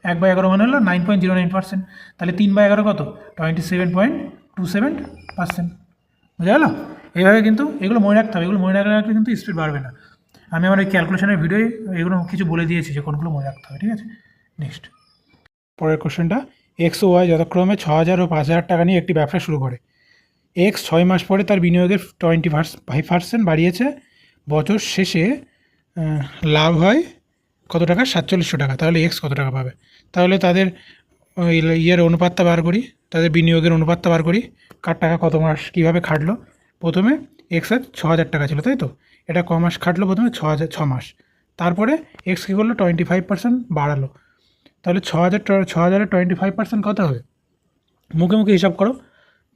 1/11 মানে হলো 9.09%, তাহলে 3/11 কত, 27.27%, বুঝা গেল। এইভাবে কিন্তু এগুলো মনে রাখতে হবে, এগুলো মনে রাখলে কিন্তু স্পিড বাড়বে না। আমি আমার এই ক্যালকুলেশনের ভিডিওয় এগুলো কিছু বলে দিয়েছি যে কোনগুলো মনে রাখতে হবে, ঠিক আছে। নেক্সট, পরের কোশ্চেনটা, এক্স ও ওয়াই যথাক্রমে 6,000 ও 5,000 টাকা নিয়ে একটি ব্যবসা শুরু করে। এক্স 6 মাস পরে তার বিনিয়োগের 25% বাড়িয়েছে, বছর শেষে লাভ হয় কত টাকা, 4700 টাকা। তাহলে এক্স কত টাকা পাবে, তাহলে তাদের ইয়ের অনুপাতটা বার করি, তাদের বিনিয়োগের অনুপাতটা বার করি, কার টাকা কত মাস কীভাবে খাটলো। প্রথমে এক্সের 6,000 টাকা ছিল, তাই তো, এটা ক মাস খাটলো, প্রথমে 6 মাস, তারপরে এক্স কী করলো, 25% বাড়ালো, তাহলে 6,000 25% কত হবে, মুখে মুখে হিসাব করো,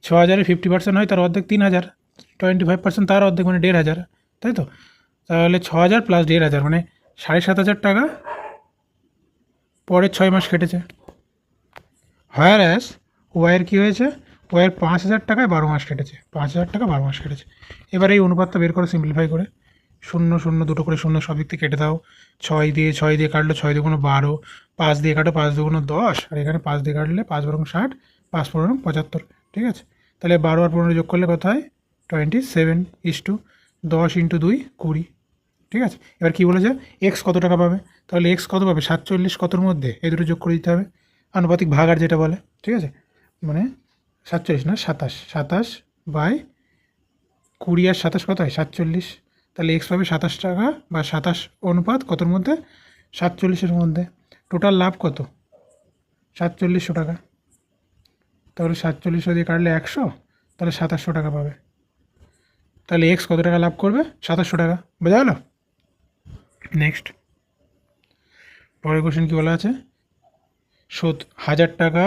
6,000 50% হয়, তার অর্ধেক 3,000, 25% তার অর্ধেক মানে 1,500, তাই তো। তাহলে 6,000 প্লাস 1,500 মানে 7,500 টাকা পরের 6 মাস কেটেছে। হোয়ারএস ওয়াইয়ের কী হয়েছে, ওয়াইয়ের 5,000 টাকায় 12 মাস কেটেছে, 5,000 টাকা 12 মাস কেটেছে। এবার এই অনুপাতটা বের করে সিম্পলিফাই করে, 0 0 দুটো করে 0 সব দিক থেকে কেটে দাও, 6 দিয়ে কাটলো, 6 2 12, 5 দিয়ে কাটো, 5 2 10, আর এখানে 5 দিয়ে কাটলে 5 বরং 60, 5 15 75, ঠিক আছে। তাহলে 12 আর 15 যোগ করলে কত হয়, 27:10 × 2 20, ঠিক আছে। এবার কী বলেছে, এক্স কত টাকা পাবে, তাহলে এক্স কত পাবে, 47 কতর মধ্যে, এই দুটো যোগ করে দিতে হবে, আনুপাতিক ভাগ আর যেটা বলে, ঠিক আছে, মানে 47 না 27, 27/20 আর 27 কত হয়, 47, তাহলে এক্স পাবে 27 টাকা বা 27 অনুপাত কতর মধ্যে, 47-এর মধ্যে। টোটাল লাভ কত, 4700 টাকা। তাহলে 4700 দিয়ে কাটলে 100, তাহলে 2700 টাকা পাবে। তাহলে এক্স কত টাকা লাভ করবে? 2700 টাকা। বোঝা গেল? নেক্সট পরের কোশ্চেন কী বলা আছে? সুদ 1000 টাকা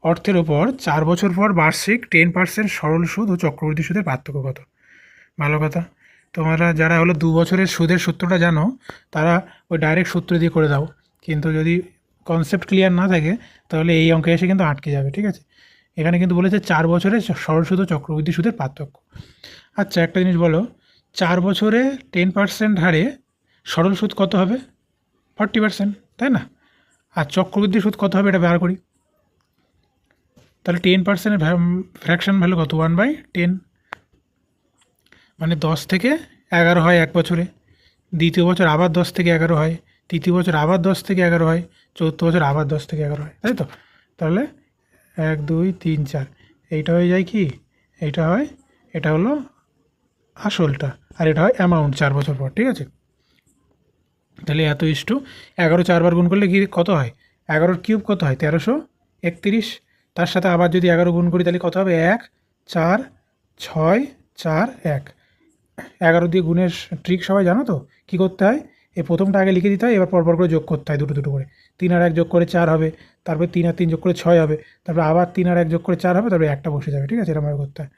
অর্থের ওপর 4 বছর পর বার্ষিক 10% সরল সুদ ও চক্রবৃদ্ধি সুদের পার্থক্য কত? ভালো কথা, তোমরা যারা হলো 2 বছরের সুদের সূত্রটা জানো তারা ওই ডাইরেক্ট সূত্র দিয়ে করে দাও, কিন্তু যদি কনসেপ্ট ক্লিয়ার না থাকে তাহলে এই অঙ্কে এসে কিন্তু আটকে যাবে। ঠিক আছে, এখানে কিন্তু বলেছে 4 বছরের সরল সুদ ও চক্রবৃদ্ধি সুদের পার্থক্য। আচ্ছা একটা জিনিস বলো, 4 বছরে 10% হারে সরল সুদ কত হবে? 40%, তাই না? আর চক্রবৃদ্ধি সুদ কত হবে এটা বার করি। তাহলে 10%-এর ফ্র্যাকশন ভ্যালু কত? 1/10, মানে 10 থেকে 11 হয় এক বছরে, দ্বিতীয় বছর আবার 10 থেকে 11 হয়, তৃতীয় বছর আবার 10 থেকে 11 হয়, চতুর্থ বছর আবার 10 থেকে 11 হয়, তাই তো? তাহলে 1 2 3 4 এইটা হয়ে যায় কি? এইটা হয়, এটা হলো আসলটা, আর এটা হয় অ্যামাউন্ট 4 বছর পর। ঠিক আছে, তাহলে এত ইস্টু 11 4বার গুণ করলে কি কত হয়? 11-র কিউব কত হয়? 1331। তার সাথে আবার যদি 11 গুণ করি তাহলে কত হবে? 1 4 6 4 1। 11 দিয়ে গুণের ট্রিক সবাই জানো তো? কী করতে হয়? এই প্রথমটা আগে লিখে দিতে হয়, এবার পরপর করে যোগ করতে হয় দুটো দুটো করে। 3 আর 1 যোগ করে 4 হবে, তারপরে 3 আর 3 যোগ করে 6 হবে, তারপরে আবার 3 আর 1 যোগ করে 4 হবে, তারপরে একটা বসে যাবে। ঠিক আছে, এরকমভাবে করতে হয়।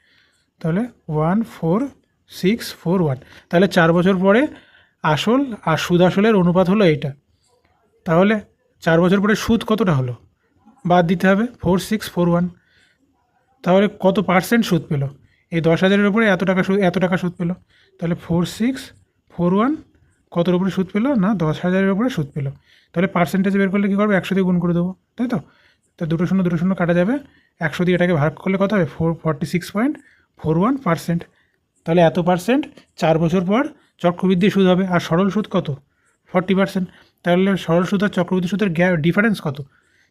তাহলে 1 4 6 4 1। তাহলে 4 বছর পরে আসল আর সুদ আসলের অনুপাত হলো এইটা। তাহলে 4 বছর পরে সুদ কতটা হলো? বাদ দিতে হবে 4641। তাহলে কত পার্সেন্ট সুদ পেল? এই 10,000-এর উপরে এত টাকা সুদ পেল। তাহলে 4641 কতর উপরে সুদ পেল? না, 10,000-এর উপরে সুদ পেল। তাহলে পার্সেন্টেজ বের করলে কী করবে? 100 দিয়ে গুণ করে দেবো, তাই তো? তো দুটো শূন্য কাটা যাবে, 100 দিয়ে এটাকে ভাগ করলে কত হবে? 46.41%। তাহলে এত পার্সেন্ট 4 বছর পর চক্রবৃদ্ধি সুদ হবে। আর সরল সুদ কত? 40%। তাহলে সরল সুদ আর চক্রবৃদ্ধি সুদের ডিফারেন্স কত?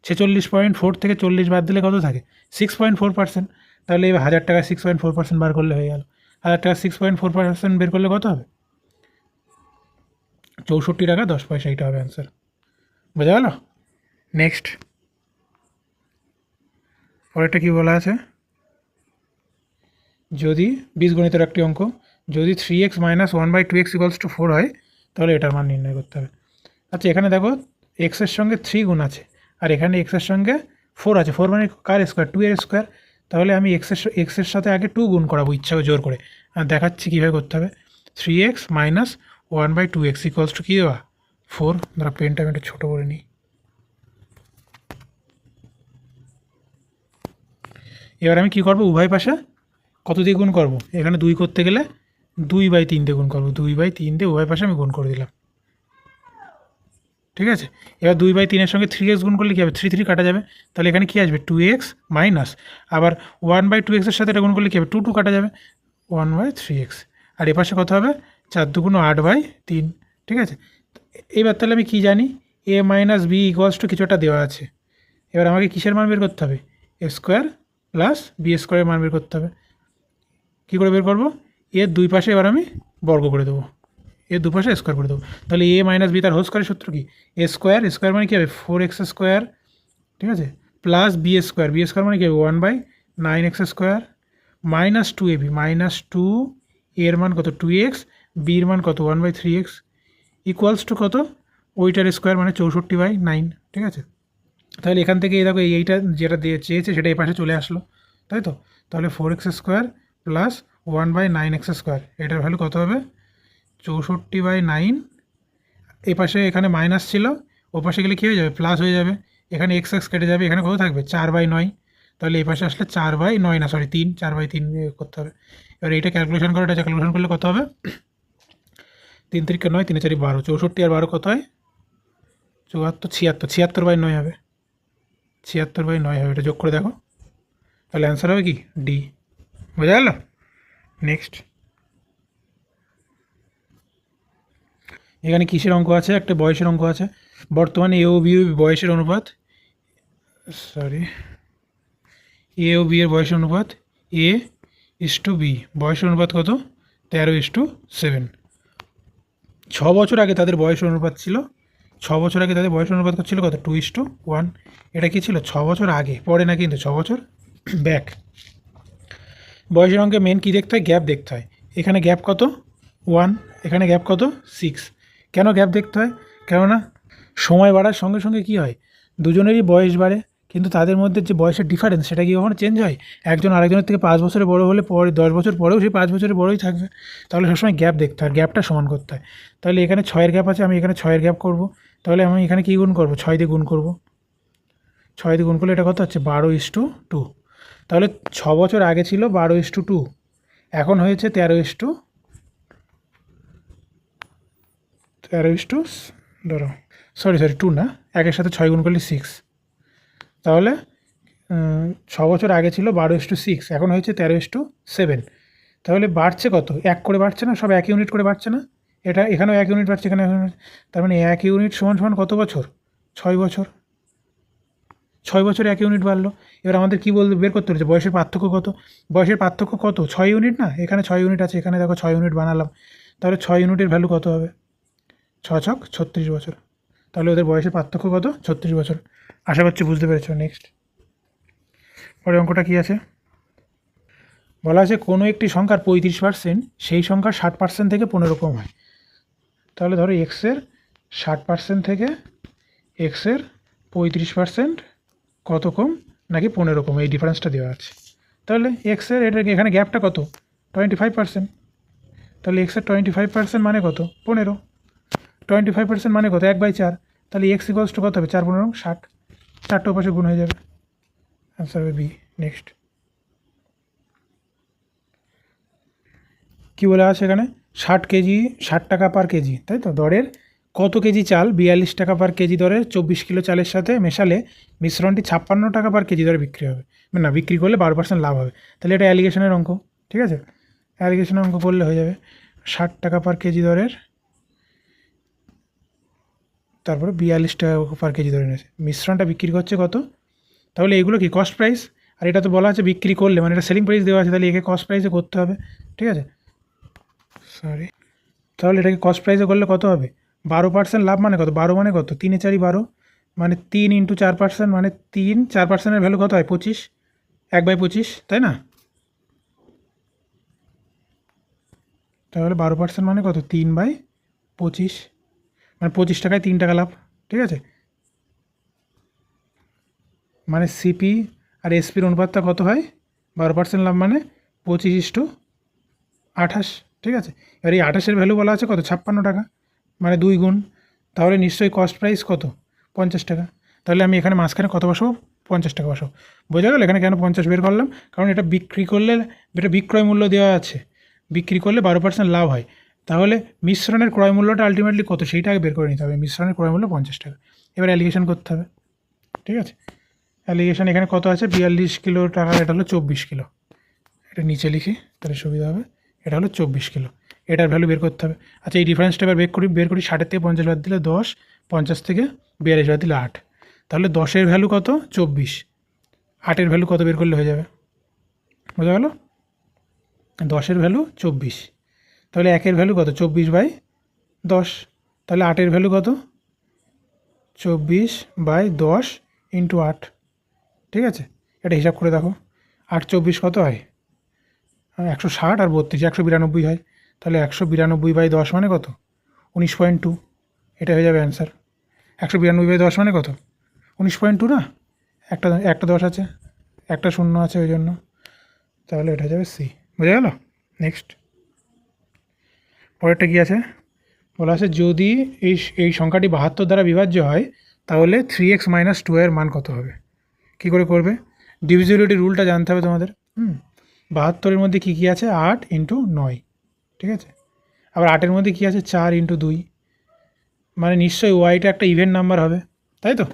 46.4 থেকে 40 বাদ দিলে কত থাকে? 6.4%। তাহলে এবার 1000 টাকা 6.4% বার করলে হয়ে গেল। 1000 টাকা 6.4% বের করলে কত হবে? 64 টাকা 10 পয়সা। এইটা হবে অ্যান্সার। বোঝা গেল? নেক্সট পরেরটা কী বলা আছে? যদি বীজগণিতের একটি অঙ্ক, যদি 3x - 1/2x = 4 হয় তাহলে এটার মান নির্ণয় করতে হবে। আচ্ছা এখানে দেখো এক্সের সঙ্গে 3 গুণ আছে, আর এখানে এক্সের সঙ্গে 4 আছে। 4 মানে কার স্কোয়ার? 2 এর স্কোয়ার। তাহলে আমি এক্সের সাথে আগে 2 গুণ করাবো ইচ্ছা জোর করে, আর দেখাচ্ছি কীভাবে করতে হবে। 3x - 1/2x = কী দেওয়া? 4। ধরো পেনটা আমি একটু ছোটো করে নিই। এবার আমি কী করবো? উভয় পাশে কত দিয়ে গুণ করবো? এখানে 2 করতে গেলে 2/3 দিয়ে গুণ করবো। 2/3 দিয়ে উভয় পাশে আমি গুণ করে দিলাম। ঠিক আছে, এবার 2/3-এর সঙ্গে 3x গুণ করলে কী হবে? 3 3 কাটা যাবে, তাহলে এখানে কী আসবে? 2x মাইনাস, আবার 1/2x-এর সাথে এটা গুণ করলে কী হবে? 2 2 কাটা যাবে, 1/3x। আর এ পাশে কত হবে? 4 2 8/3। ঠিক আছে, এবার তাহলে আমি কী জানি? a - b = কিছু একটা দেওয়া আছে। এবার আমাকে কিসের মান বের করতে হবে? a স্কোয়ার প্লাস b স্কোয়ারের মান বের করতে হবে। কী করে বের করবো? এর দুই পাশে এবার আমি বর্গ করে দেবো, এর দুপাশে স্কোয়ার করে দেবো। তাহলে a - b তার হোল স্কোয়ারের সূত্র কি? a স্কোয়ার মানে কী হবে? 4x স্কোয়ার, ঠিক আছে, প্লাস b স্কোয়ার মানে কী হবে? 1/9x স্কোয়ার মাইনাস 2ab, -2 এর মান কত? 2x, b এর মান কত? 1/3x ইকুয়ালস টু কত? ওইটার স্কোয়ার মানে 64/9। ঠিক আছে, তাহলে এখান থেকে এই দেখো এইটা যেটা দিয়ে চেয়েছে সেটা এই পাশে চলে আসলো, তাই তো? তাহলে 4x square plus 1/9x square, এটার ভ্যালু কত হবে? 64/9। এই পাশে এখানে মাইনাস ছিল, ও পাশে গেলে কী হয়ে যাবে? প্লাস হয়ে যাবে। এখানে এক্স কেটে যাবে, এখানে কত থাকবে? 4/9। তাহলে এই পাশে আসলে 4/9 না, সরি 3, 4/3 করতে হবে। এবার এইটা ক্যালকুলেশন করে, এটা ক্যালকুলেশন করলে কত হবে? 3 3 9, 3 4 12, 64 আর 12 কত হয়? 74, 76, 76/9 হবে। 76/9 হবে, এটা যোগ করে দেখো, তাহলে অ্যান্সার হবে কি? ডি। বোঝা গেল? নেক্সট এখানে কিসের অঙ্ক আছে? একটা বয়সের অঙ্ক আছে। বর্তমানে এ ও বি বয়সের অনুপাত, এ ও বি এর বয়সের অনুপাত a/b। বয়সের অনুপাত কত? 13/7। 6 বছর আগে তাদের বয়সের অনুপাত ছিল বছর আগে তাদের বয়স অনুপাত ছিল কত 2:1। এটা কি ছিল 6 বছর আগে, পরে না কিন্তু 6 বছর ব্যাক। বয়সের অঙ্কে মেন কী দেখতে হয়, গ্যাপ দেখতে হয়। এখানে গ্যাপ কত 1, এখানে গ্যাপ কত 6। কেন গ্যাপ দেখতে হয়? কেননা সময় বাড়ার সঙ্গে সঙ্গে কী হয়, দুজনেরই বয়স বাড়ে, কিন্তু তাদের মধ্যে যে বয়সের ডিফারেন্স সেটা কি কখনো চেঞ্জ হয়? একজন আরেকজনের থেকে 5 বছরের বড় হলে পরে 10 বছর পরেও সেই 5 বছরের বড়ই থাকবে। তাহলে সবসময় গ্যাপ দেখতে হয়, গ্যাপটা সমান করতে হয়। তাহলে এখানে 6-এর গ্যাপ আছে, আমি এখানে 6-এর গ্যাপ করব। তাহলে আমি এখানে কী গুণ করব, 6 দিয়ে গুণ করব। 6 দিয়ে গুণ করলে এটা কত হচ্ছে 12:2। তাহলে 6 বছর আগে ছিল 12:2, এখন হয়েছে 13:13 ধরো, সরি 2 না, 1-এর সাথে 6 গুণ করলে 6। তাহলে 6 বছর আগে ছিল 12:6, এখন হয়েছে 13:7। তাহলে বাড়ছে কত, 1 করে বাড়ছে না, সব 1 ইউনিট করে বাড়ছে না? এটা এখানেও 1 ইউনিট বাড়ছে, এখানে 1 ইউনিট। তার মানে 1 ইউনিট সমান সমান কত বছর, 6 বছর। 6 বছরে 1 ইউনিট বাড়লো। এবার আমাদের কী বের করতে হচ্ছে, বয়সের পার্থক্য কত। বয়সের পার্থক্য কত, 6 ইউনিট না? এখানে 6 ইউনিট আছে, এখানে দেখো 6 ইউনিট বানালাম। তাহলে 6 ইউনিটের ভ্যালু কত হবে, 6×6 36 বছর। তাহলে ওদের বয়সের পার্থক্য কত, 36 বছর। আশা করছি বুঝতে পেরেছ। নেক্সট পরের অঙ্কটা কী আছে, বলা আছে কোনো একটি সংখ্যার 35% সেই সংখ্যার 60% থেকে 15 কম হয়। তাহলে ধরো এক্সের 60% থেকে এক্সের 35% কত কম, নাকি 15 কম, এই ডিফারেন্সটা দেওয়া আছে। তাহলে এক্সের এটা এখানে গ্যাপটা কত 25%। তাহলে এক্সের 25% মানে কত 15, 25% মানে কত 1/4। তাহলে এক্স ইকুয়ালস টু কত হবে 4×15 60, 4টে পাশে গুণ হয়ে যাবে, অ্যান্সার হবে বি। নেক্সট কী বলা আছে এখানে, 60 কেজি 60 টাকা পার কেজি, তাই তো, দরের কত কেজি চাল 42 টাকা পার কেজি দরে 24 কিলো চালের সাথে মেশালে মিশ্রণটি 56 টাকা পার কেজি দরে বিক্রি হবে, না বিক্রি করলে 12% লাভ হবে। তাহলে এটা অ্যালিগেশনের অঙ্ক, ঠিক আছে, অ্যালিগেশনের অঙ্ক করলে হয়ে যাবে। 60 টাকা পার কেজি দরের, তারপরে 42 টাকা পার কেজি ধরে নিয়েছে, মিশ্রণটা বিক্রি করছে কত। তাহলে এগুলো কি কস্ট প্রাইস, আর এটা তো বলা আছে বিক্রি করলে, মানে এটা সেলিং প্রাইস দেওয়া আছে, তাহলে একে কস্ট প্রাইসে করতে হবে, ঠিক আছে, সরি। তাহলে এটাকে কস্ট প্রাইসে করলে কত হবে, 12% লাভ মানে কত, 12 মানে কত 3×4 12, মানে 3 × 4% মানে 3, 4%-এর ভ্যালু কত হয় 25, 1/25, তাই না? তাহলে 12% মানে কত 3/25, মানে 25 টাকায় 3 টাকা লাভ, ঠিক আছে। মানে সিপি আর এসপির অনুপাতটা কত হয়, 12% লাভ মানে 25:28, ঠিক আছে। এবার এই 28-এর ভ্যালু বলা আছে কত 56 টাকা, মানে 2 গুণ। তাহলে নিশ্চয়ই কস্ট প্রাইস কত 50 টাকা। তাহলে আমি এখানে মাঝখানে কত বসাবো, 50 টাকা বসাবো। বোঝা গেল এখানে কেন 50 বের করলাম, কারণ এটা বিক্রি করলে, এটা বিক্রয় মূল্য দেওয়া আছে, বিক্রি করলে 12% লাভ হয়। তাহলে মিশ্রণের ক্রয় মূল্যটা আলটিমেটলি কত সেইটা আগে বের করে নিতে হবে, মিশ্রণের ক্রয় মূল্য 50 টাকা। এবার অ্যালিগেশন করতে হবে, ঠিক আছে। অ্যালিগেশন এখানে কত আছে 42 কিলো টাকা, এটা হলো 24 কিলো, এটা নিচে লিখি তাহলে সুবিধা হবে, এটা হলো 24 কিলো, এটার ভ্যালু বের করতে হবে। আচ্ছা এই ডিফারেন্সটা এবার বের করি 60 থেকে 50 বাদ দিলে 10, 50 থেকে 42 বাদ দিলে 8, তাহলে 10-এর ভ্যালু কত 24, 8-এর ভ্যালু কত বের করলে হয়ে যাবে, বোঝা গেল, 10-এর ভ্যালু 24, তাহলে 1-এর ভ্যালু কত 24/10, তাহলে 8-এর ভ্যালু কত 24/10 × 8, ঠিক আছে। এটা হিসাব করে দেখো, 8×24 কত হয় 160, আর 32 192 হয়। তাহলে 192/10 মানে কত 19.2, এটা হয়ে যাবে অ্যান্সার। 192/10 মানে কত 19.2 না, একটা 10 আছে, একটা শূন্য আছে ওই জন্য, তাহলে এটা যাবে সি, বোঝা গেল। নেক্সট পরেরটা কী আছে, বলা আছে যদি এই সংখ্যাটি 72 দ্বারা বিভাজ্য হয় তাহলে 3x - 2 এর মান কত হবে। কী করে করবে, ডিভিজিবিলিটি রুলটা জানতে হবে তোমাদের। 72-এর মধ্যে কী কী আছে 8 × 9, ঠিক আছে, আবার 8-এর মধ্যে কী আছে 4 × 2, মানে নিশ্চয়ই ওয়াইটা একটা ইভেন নাম্বার হবে, তাই তো।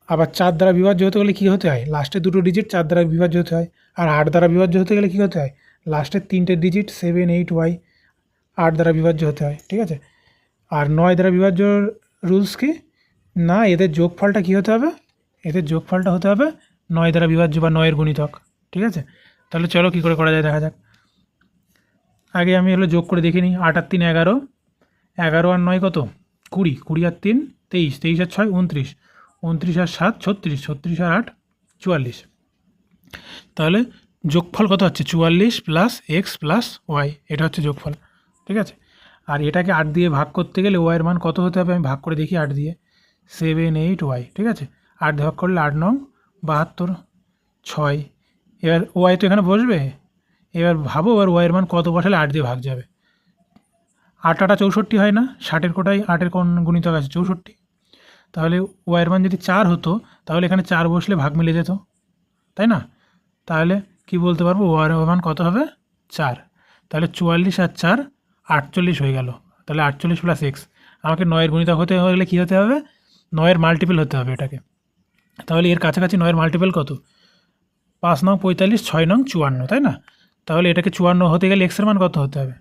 আবার 4 দ্বারা বিভাজ্য হতে গেলে কী হতে হয়, লাস্টের দুটো ডিজিট 4 দ্বারা বিভাজ্য হতে হয়, আর 8 দ্বারা বিভাজ্য হতে গেলে কী হতে হয়, লাস্টের 3টে ডিজিট 7 8 y 8 দ্বারা বিভাজ্য হতে হয়, ঠিক আছে। আর 9 দ্বারা বিভাজ্য রুলস কি না, এদের যোগফলটা কী হতে হবে, এদের যোগফলটা হতে হবে 9 দ্বারা বিভাজ্য বা 9-এর গুণিতক, ঠিক আছে। তাহলে চলো কী করে করা যায় দেখা যাক। আগে আমি হলো যোগ করে দেখিনি, 8 আর 3 11, 11 আর 9 কত 20, 20 আর 3 23, 23 আর 6 29, 29 আর 7 36, 36 আর 8 44। তাহলে যোগফল কত হচ্ছে 44 প্লাস এক্স প্লাস ওয়াই, এটা হচ্ছে যোগফল। ঠিক আছে, আর এটাকে 8 দিয়ে ভাগ করতে গেলে ওয়াইয়ের মান কত হতে হবে আমি ভাগ করে দেখি 8 দিয়ে, 7 8 ওয়াই। ঠিক আছে, 8 দিয়ে ভাগ করলে 8 9 72 6। এবার ওয়াই তো এখানে বসবে, এবার ভাবো এবার ওয়াইয়ের মান কত বসালে 8 দিয়ে ভাগ যাবে। 8 8 64 হয় না, 60-এর কোটায় 8-এর কোন গুণিতক আছে 64। তাহলে ওয়াইয়ের মান যদি 4 হতো তাহলে এখানে 4 বসলে ভাগ মিলে যেত, তাই না? তাহলে কি বলতে পারবো ওয়াইয়ের মান কত হবে 4। তাহলে 44 আর 4 48 হয়ে গেল। তাহলে 48 প্লাস এক্স, আমাকে 9-এর গুণিতক হতে হলে কী হতে হবে 9-এর মাল্টিপল হতে হবে এটাকে। তাহলে এর কাছাকাছি 9-এর মাল্টিপল কত 5 9 45, 6 9 54, তাই না? তাহলে এটাকে 54 হতে গেলে এক্সের মান কত হতে হবে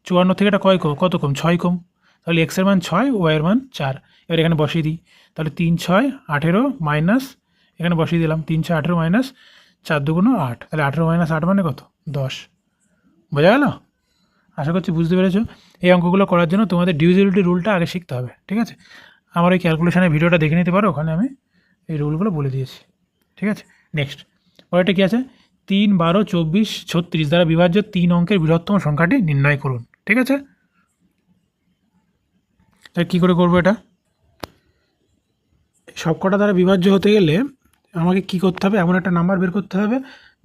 54 থেকে এটা কত কম 6 কম, তাহলে এক্সের মান 6 ওয়াইয়ের মান 4। এবার এখানে বসিয়ে দিই, তাহলে 3 6 18 মাইনাস, এখানে বসিয়ে দিলাম 3 6 18 মাইনাস 4 2 8, তাহলে 18 মাইনাস 8 মানে কত 10। বোঝা গেল? আশা করছি বুঝতে পেরেছো। এই অঙ্কগুলো করার জন্য তোমাদের ডিভিজিবিলিটি রুলটা আগে শিখতে হবে। ঠিক আছে, আমার এই ক্যালকুলেশনের ভিডিওটা দেখে নিতে পারো, ওখানে আমি এই রুলগুলো বলে দিয়েছি। ঠিক আছে, নেক্সট পরেরটা কী আছে 3 12 24 36 দ্বারা বিভাজ্য 3 অঙ্কের বৃহত্তম সংখ্যাটি নির্ণয় করুন। ঠিক আছে, তাই কী করে করবো এটা, সবকটা দ্বারা বিভাজ্য হতে গেলে আমাকে কি করতে হবে এমন একটা নাম্বার বের করতে হবে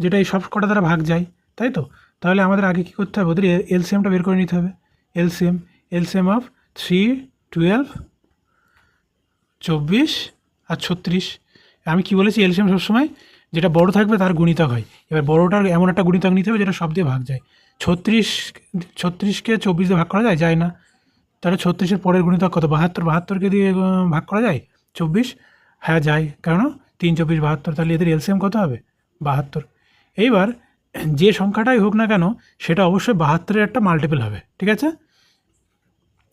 যেটা এই সবকটা দ্বারা ভাগ যায়, তাই তো? তাহলে আমাদের আগে কী করতে হবে ওদের এলসিএমটা বের করে নিতে হবে। এলসিএম অফ 3 12 24 আর 36। আমি কি বলেছি এলসিএম সবসময় যেটা বড় থাকবে তার গুণিতক হয়। এবার বড়টার এমন একটা গুণিতক নিতে হবে যেটা সব দিয়ে ভাগ যায়। 36কে 24 দিয়ে ভাগ করা যায় না, তাহলে 36-এর পরের গুণিতক কত 72, 72কে দিয়ে ভাগ করা যায় 24, হ্যাঁ যায়, কারণ 3 24 72, তাহলে এদের এলসিএম কত হবে 72। এইবার যে সংখ্যাটাই হোক না কেন সেটা অবশ্যই 72-এর একটা মাল্টিপল হবে। ঠিক আছে,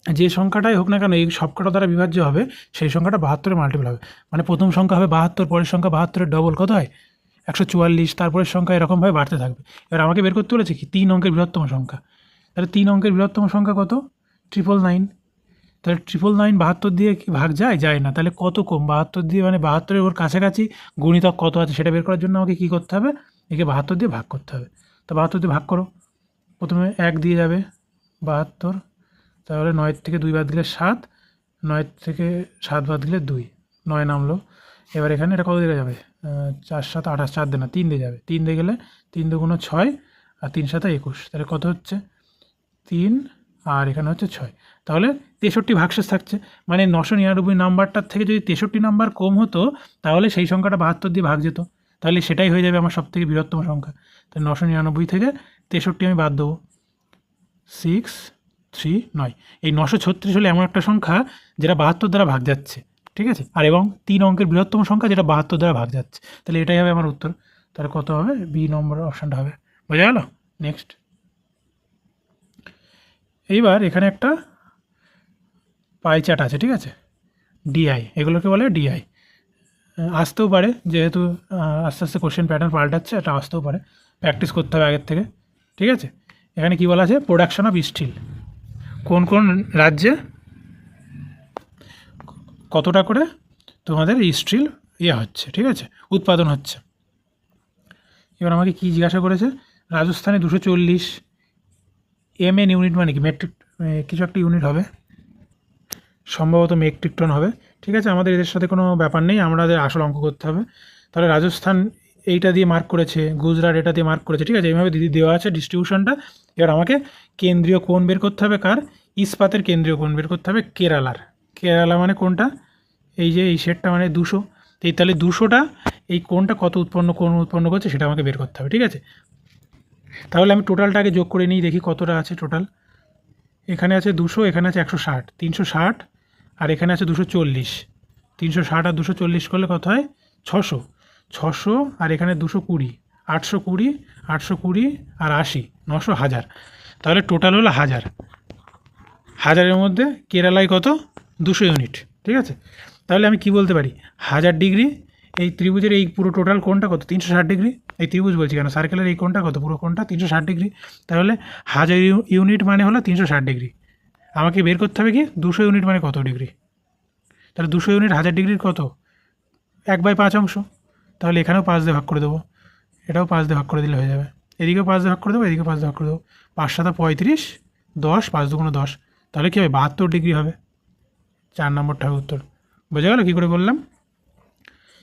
যে সংখ্যাটাই হোক না কেন এই সবকটা দ্বারা বিভাজ্য হবে সেই সংখ্যাটা 72-এর মাল্টিপল হবে। মানে প্রথম সংখ্যা হবে 72, পরের সংখ্যা 72-এর ডবল কত হয় 144, তারপরের সংখ্যা এরকমভাবে বাড়তে থাকবে। এবার আমাকে বের করতে বলেছে কি 3 অঙ্কের বৃহত্তম সংখ্যা, তাহলে 3 অঙ্কের বৃহত্তম সংখ্যা কত 999। তাহলে 999 72 দিয়ে কি ভাগ যায় না, তাহলে কত কম 72 দিয়ে, মানে 72-এর ওর কাছাকাছি গুণিতক কত আছে সেটা বের করার জন্য আমাকে কী করতে হবে একে 72 দিয়ে ভাগ করতে হবে। তো 72 দিয়ে ভাগ করো, প্রথমে 1 দিয়ে যাবে 72, তাহলে 9 থেকে 2 বাদ দিলে 7, 9 থেকে 7 বাদ দিলে 2, 9 নামলো। এবার এখানে এটা কত দিয়ে যাবে 4 7 28, 4 দিয়ে না 3 দিয়ে যাবে, 3 দিয়ে গেলে 3 2 6 আর 3 7 21, তাহলে কত হচ্ছে 3 আর এখানে হচ্ছে 6, তাহলে 63 ভাগশেষ থাকছে। মানে 999 নাম্বারটার থেকে যদি 63 নাম্বার কম হতো তাহলে সেই সংখ্যাটা 72 দিয়ে ভাগ যেত, তাহলে সেটাই হয়ে যাবে আমার সবথেকে বৃহত্তম সংখ্যা। তাই 999 থেকে 63 আমি বাদ দেবো 6 3 9। এই 936 হলে এমন একটা সংখ্যা যেটা 72 দ্বারা ভাগ যাচ্ছে। ঠিক আছে, আর এবং 3 অঙ্কের বৃহত্তম সংখ্যা যেটা 72 দ্বারা ভাগ যাচ্ছে, তাহলে এটাই হবে আমার উত্তর। তাহলে কত হবে বি নম্বর অপশানটা হবে। বোঝা গেল? নেক্সট, এইবার এখানে একটা পাই চার্ট আছে। ঠিক আছে, ডিআই, এগুলোকে বলে ডিআই। আসতেও পারে, যেহেতু আস্তে আস্তে কোশ্চেন প্যাটার্ন পাল্টাচ্ছে, এটা আসতেও পারে, প্র্যাকটিস করতে হবে আগের থেকে। ঠিক আছে, এখানে কী বলা আছে প্রোডাকশন অফ স্টিল, কোন কোন রাজ্যে কতটা করে তোমাদের স্টিল হচ্ছে, ঠিক আছে, উৎপাদন হচ্ছে। এবার আমাকে কী জিজ্ঞাসা করেছে রাজস্থানে 240 MN ইউনিট, মানে কি মেট্রিক কিছু একটা ইউনিট হবে, সম্ভবত মেট্রিক টন হবে। ঠিক আছে, আমাদের এদের সাথে কোনো ব্যাপার নেই, আমাদের আসল অঙ্ক করতে হবে। তাহলে রাজস্থান এইটা দিয়ে মার্ক করেছে, গুজরাট এটা দিয়ে মার্ক করেছে। ঠিক আছে, এইভাবে দেওয়া আছে ডিস্ট্রিবিউশনটা। এবার আমাকে কেন্দ্রীয় কোণ বের করতে হবে, কার ইস্পাতের কেন্দ্রীয় কোণ বের করতে হবে কেরালার। কেরালা মানে কোনটা, এই যে এই সেটটা মানে 200, এই তাহলে 200টা এই কোণটা কত কোণ উৎপন্ন করছে সেটা আমাকে বের করতে হবে। ঠিক আছে, তাহলে আমি টোটালটাকে যোগ করে নিই, দেখি কতটা আছে টোটাল। এখানে আছে 200, এখানে আছে 160, 360, আর এখানে আছে 240। 360 আর 240 করলে কত হয় 600, 600 আর এখানে 220, 820, 820 আর 80, 900, 1000। তাহলে টোটাল হলো 1000। 1000-এর মধ্যে কেরালায় কত 200 ইউনিট। ঠিক আছে, তাহলে আমি কি বলতে পারি 1000 ডিগ্রি এই ত্রিভুজের এই পুরো টোটাল কোণটা কত 360 ডিগ্রি। এই ত্রিভুজ বলছি কেন, সার্কেলের এই কোণটা কত পুরো কোণটা 360 ডিগ্রি। তাহলে 1000 ইউনিট মানে হলো 360 ডিগ্রি। আমাকে বের করতে হবে কি 200 ইউনিট মানে কত ডিগ্রি, তাহলে 200 ইউনিট 1000 ডিগ্রির কত 1/5 অংশ, তাহলে এখানেও 5 দিয়ে ভাগ করে দেবো, এটাও 5 দিয়ে ভাগ করে দিলে হয়ে যাবে, এদিকেও 5 দিয়ে ভাগ করে দেবো, এদিকেও 5 দিয়ে ভাগ করে দেবো, 5 7 35, 10 5 2 10, তাহলে কী হবে 72 ডিগ্রি হবে, 4 নম্বরটা হবে উত্তর। বোঝা গেল কী করে বললাম?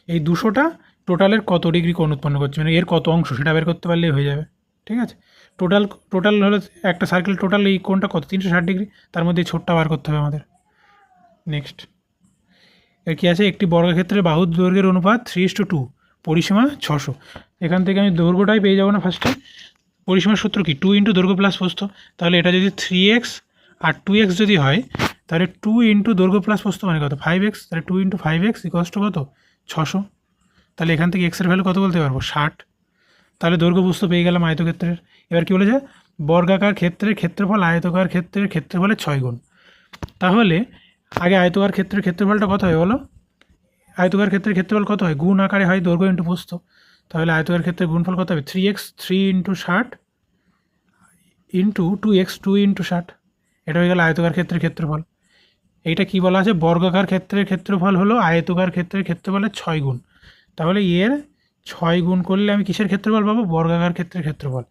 এই 200টা টোটালের কত ডিগ্রি কোণ উৎপন্ন করছে, মানে এর কত অংশ সেটা বের করতে পারলেই হয়ে যাবে। ঠিক আছে, টোটাল হলো একটা সার্কেল, টোটাল এই কোণটা কত 360 ডিগ্রি, তার মধ্যে এই ছোটটা বার করতে হবে আমাদের। নেক্সট এর কী আছে, একটি বর্গক্ষেত্রের বাহুর দৈর্ঘ্যের অনুপাত 3:2, পরিসীমা 600। এখান থেকে আমি দৈর্ঘ্যটাই পেয়ে যাবো না ফার্স্টে, পরিসীমার সূত্র কি 2 ইন্টু দৈর্ঘ্য প্লাস প্রস্থ, তাহলে এটা যদি 3x আর 2x যদি হয়, তাহলে 2 ইন্টু দৈর্ঘ্য প্লাস প্রস্থ মানে কত 5x, তাহলে 2 ইন্টু 5x ইকুয়ালস টু কত 600, তাহলে এখান থেকে এক্সের ভ্যালু কত বলতে পারবো 60, তাহলে দৈর্ঘ্য প্রস্থ পেয়ে গেলাম আয়তক্ষেত্রের। এবার কী বলেছে, বর্গাকার ক্ষেত্রের ক্ষেত্রফল আয়তকার ক্ষেত্রের ক্ষেত্রফলের 6 গুণ। তাহলে আগে আয়তকার ক্ষেত্রের ক্ষেত্রফলটা কত হয় বলো, আয়তকার ক্ষেত্রের ক্ষেত্রফল কত হয়, গুণ আকারে হয় দৈর্ঘ্য ইন্টু প্রস্থ, তাহলে আয়তকার ক্ষেত্রের গুণফল কত হবে 3x, 3 into 60 into 2x, 2 into 60, এটা হয়ে গেল আয়তকার ক্ষেত্রের ক্ষেত্রফল। এইটা কি বলা আছে, বর্গাকার ক্ষেত্রের ক্ষেত্রফল হলো আয়তকার ক্ষেত্রের ক্ষেত্রফলের 6 গুণ, তাহলে এর 6 গুণ করলে আমি কিসের ক্ষেত্রফল পাবো, বর্গাকার ক্ষেত্রের ক্ষেত্রফল।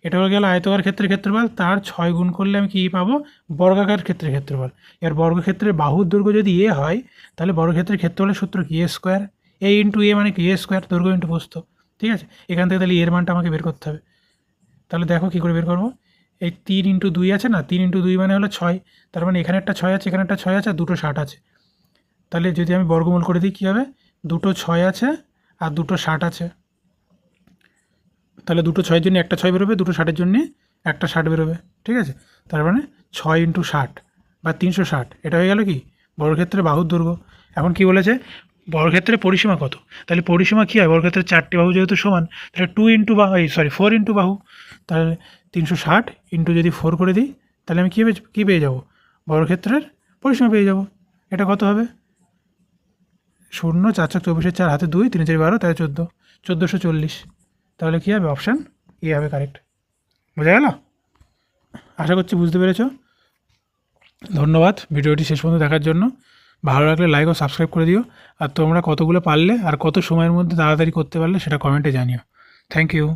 এটা হয়ে গেল আয়তকার ক্ষেত্রের ক্ষেত্রফল, তার 6 গুণ করলে আমি কী পাবো, বর্গাকার ক্ষেত্রের ক্ষেত্রফল। এর বর্গক্ষেত্রের বাহুর দৈর্ঘ্য যদি এ হয়, তাহলে বর্গক্ষেত্রের ক্ষেত্রফলের সূত্র কি এ স্কোয়ার, এ ইন্টু এ মানে কি এ স্কোয়ার, দৈর্ঘ্য ইন্টু প্রস্থ। ঠিক আছে, এখান থেকে তাহলে এর মানটা আমাকে বের করতে হবে। তাহলে দেখো কী করে বের করবো, এই 3 ইন্টু 2 আছে না, 3 ইন্টু 2 মানে হলো 6, তার মানে এখানে একটা 6 আছে, এখানে একটা 6 আছে, আর দুটো 60 আছে, তাহলে যদি আমি বর্গমূল করে দিই কী হবে, দুটো 6 আছে আর দুটো 60 আছে, তাহলে দুটো 6-এর জন্য একটা 6 বেরোবে, দুটো 60-এর জন্য একটা 60 বেরোবে। ঠিক আছে, তার মানে 6 ইন্টু 60 বা 360, এটা হয়ে গেল কি বর্গক্ষেত্রের বাহুর দৈর্ঘ্য। এখন কি বলেছে, বর্গক্ষেত্রের পরিসীমা কত, তাহলে পরিসীমা কী হয়, বর্গক্ষেত্রের 4টি বাহু যেহেতু সমান, তাহলে 2 ইন্টু বাহু 4 ইন্টু বাহু, তাহলে 360 ইন্টু যদি 4 করে দিই, তাহলে আমি কী পেয়ে যাব, বর্গক্ষেত্রের পরিসীমা পেয়ে যাব। এটা কত হবে 0 4 4 24, 4 হাতে 2, 3 4 12, তাহলে 14, 1440, তাহলে কী হবে অপশান এ হবে কারেক্ট। বোঝা গেল? আশা করছি বুঝতে পেরেছ। ধন্যবাদ ভিডিওটি শেষ পর্যন্ত দেখার জন্য। ভালো লাগলে লাইক ও সাবস্ক্রাইব করে দিও, আর তোমরা কতগুলো পারলে আর কত সময়ের মধ্যে তাড়াতাড়ি করতে পারলে সেটা কমেন্টে জানিও। Thank you.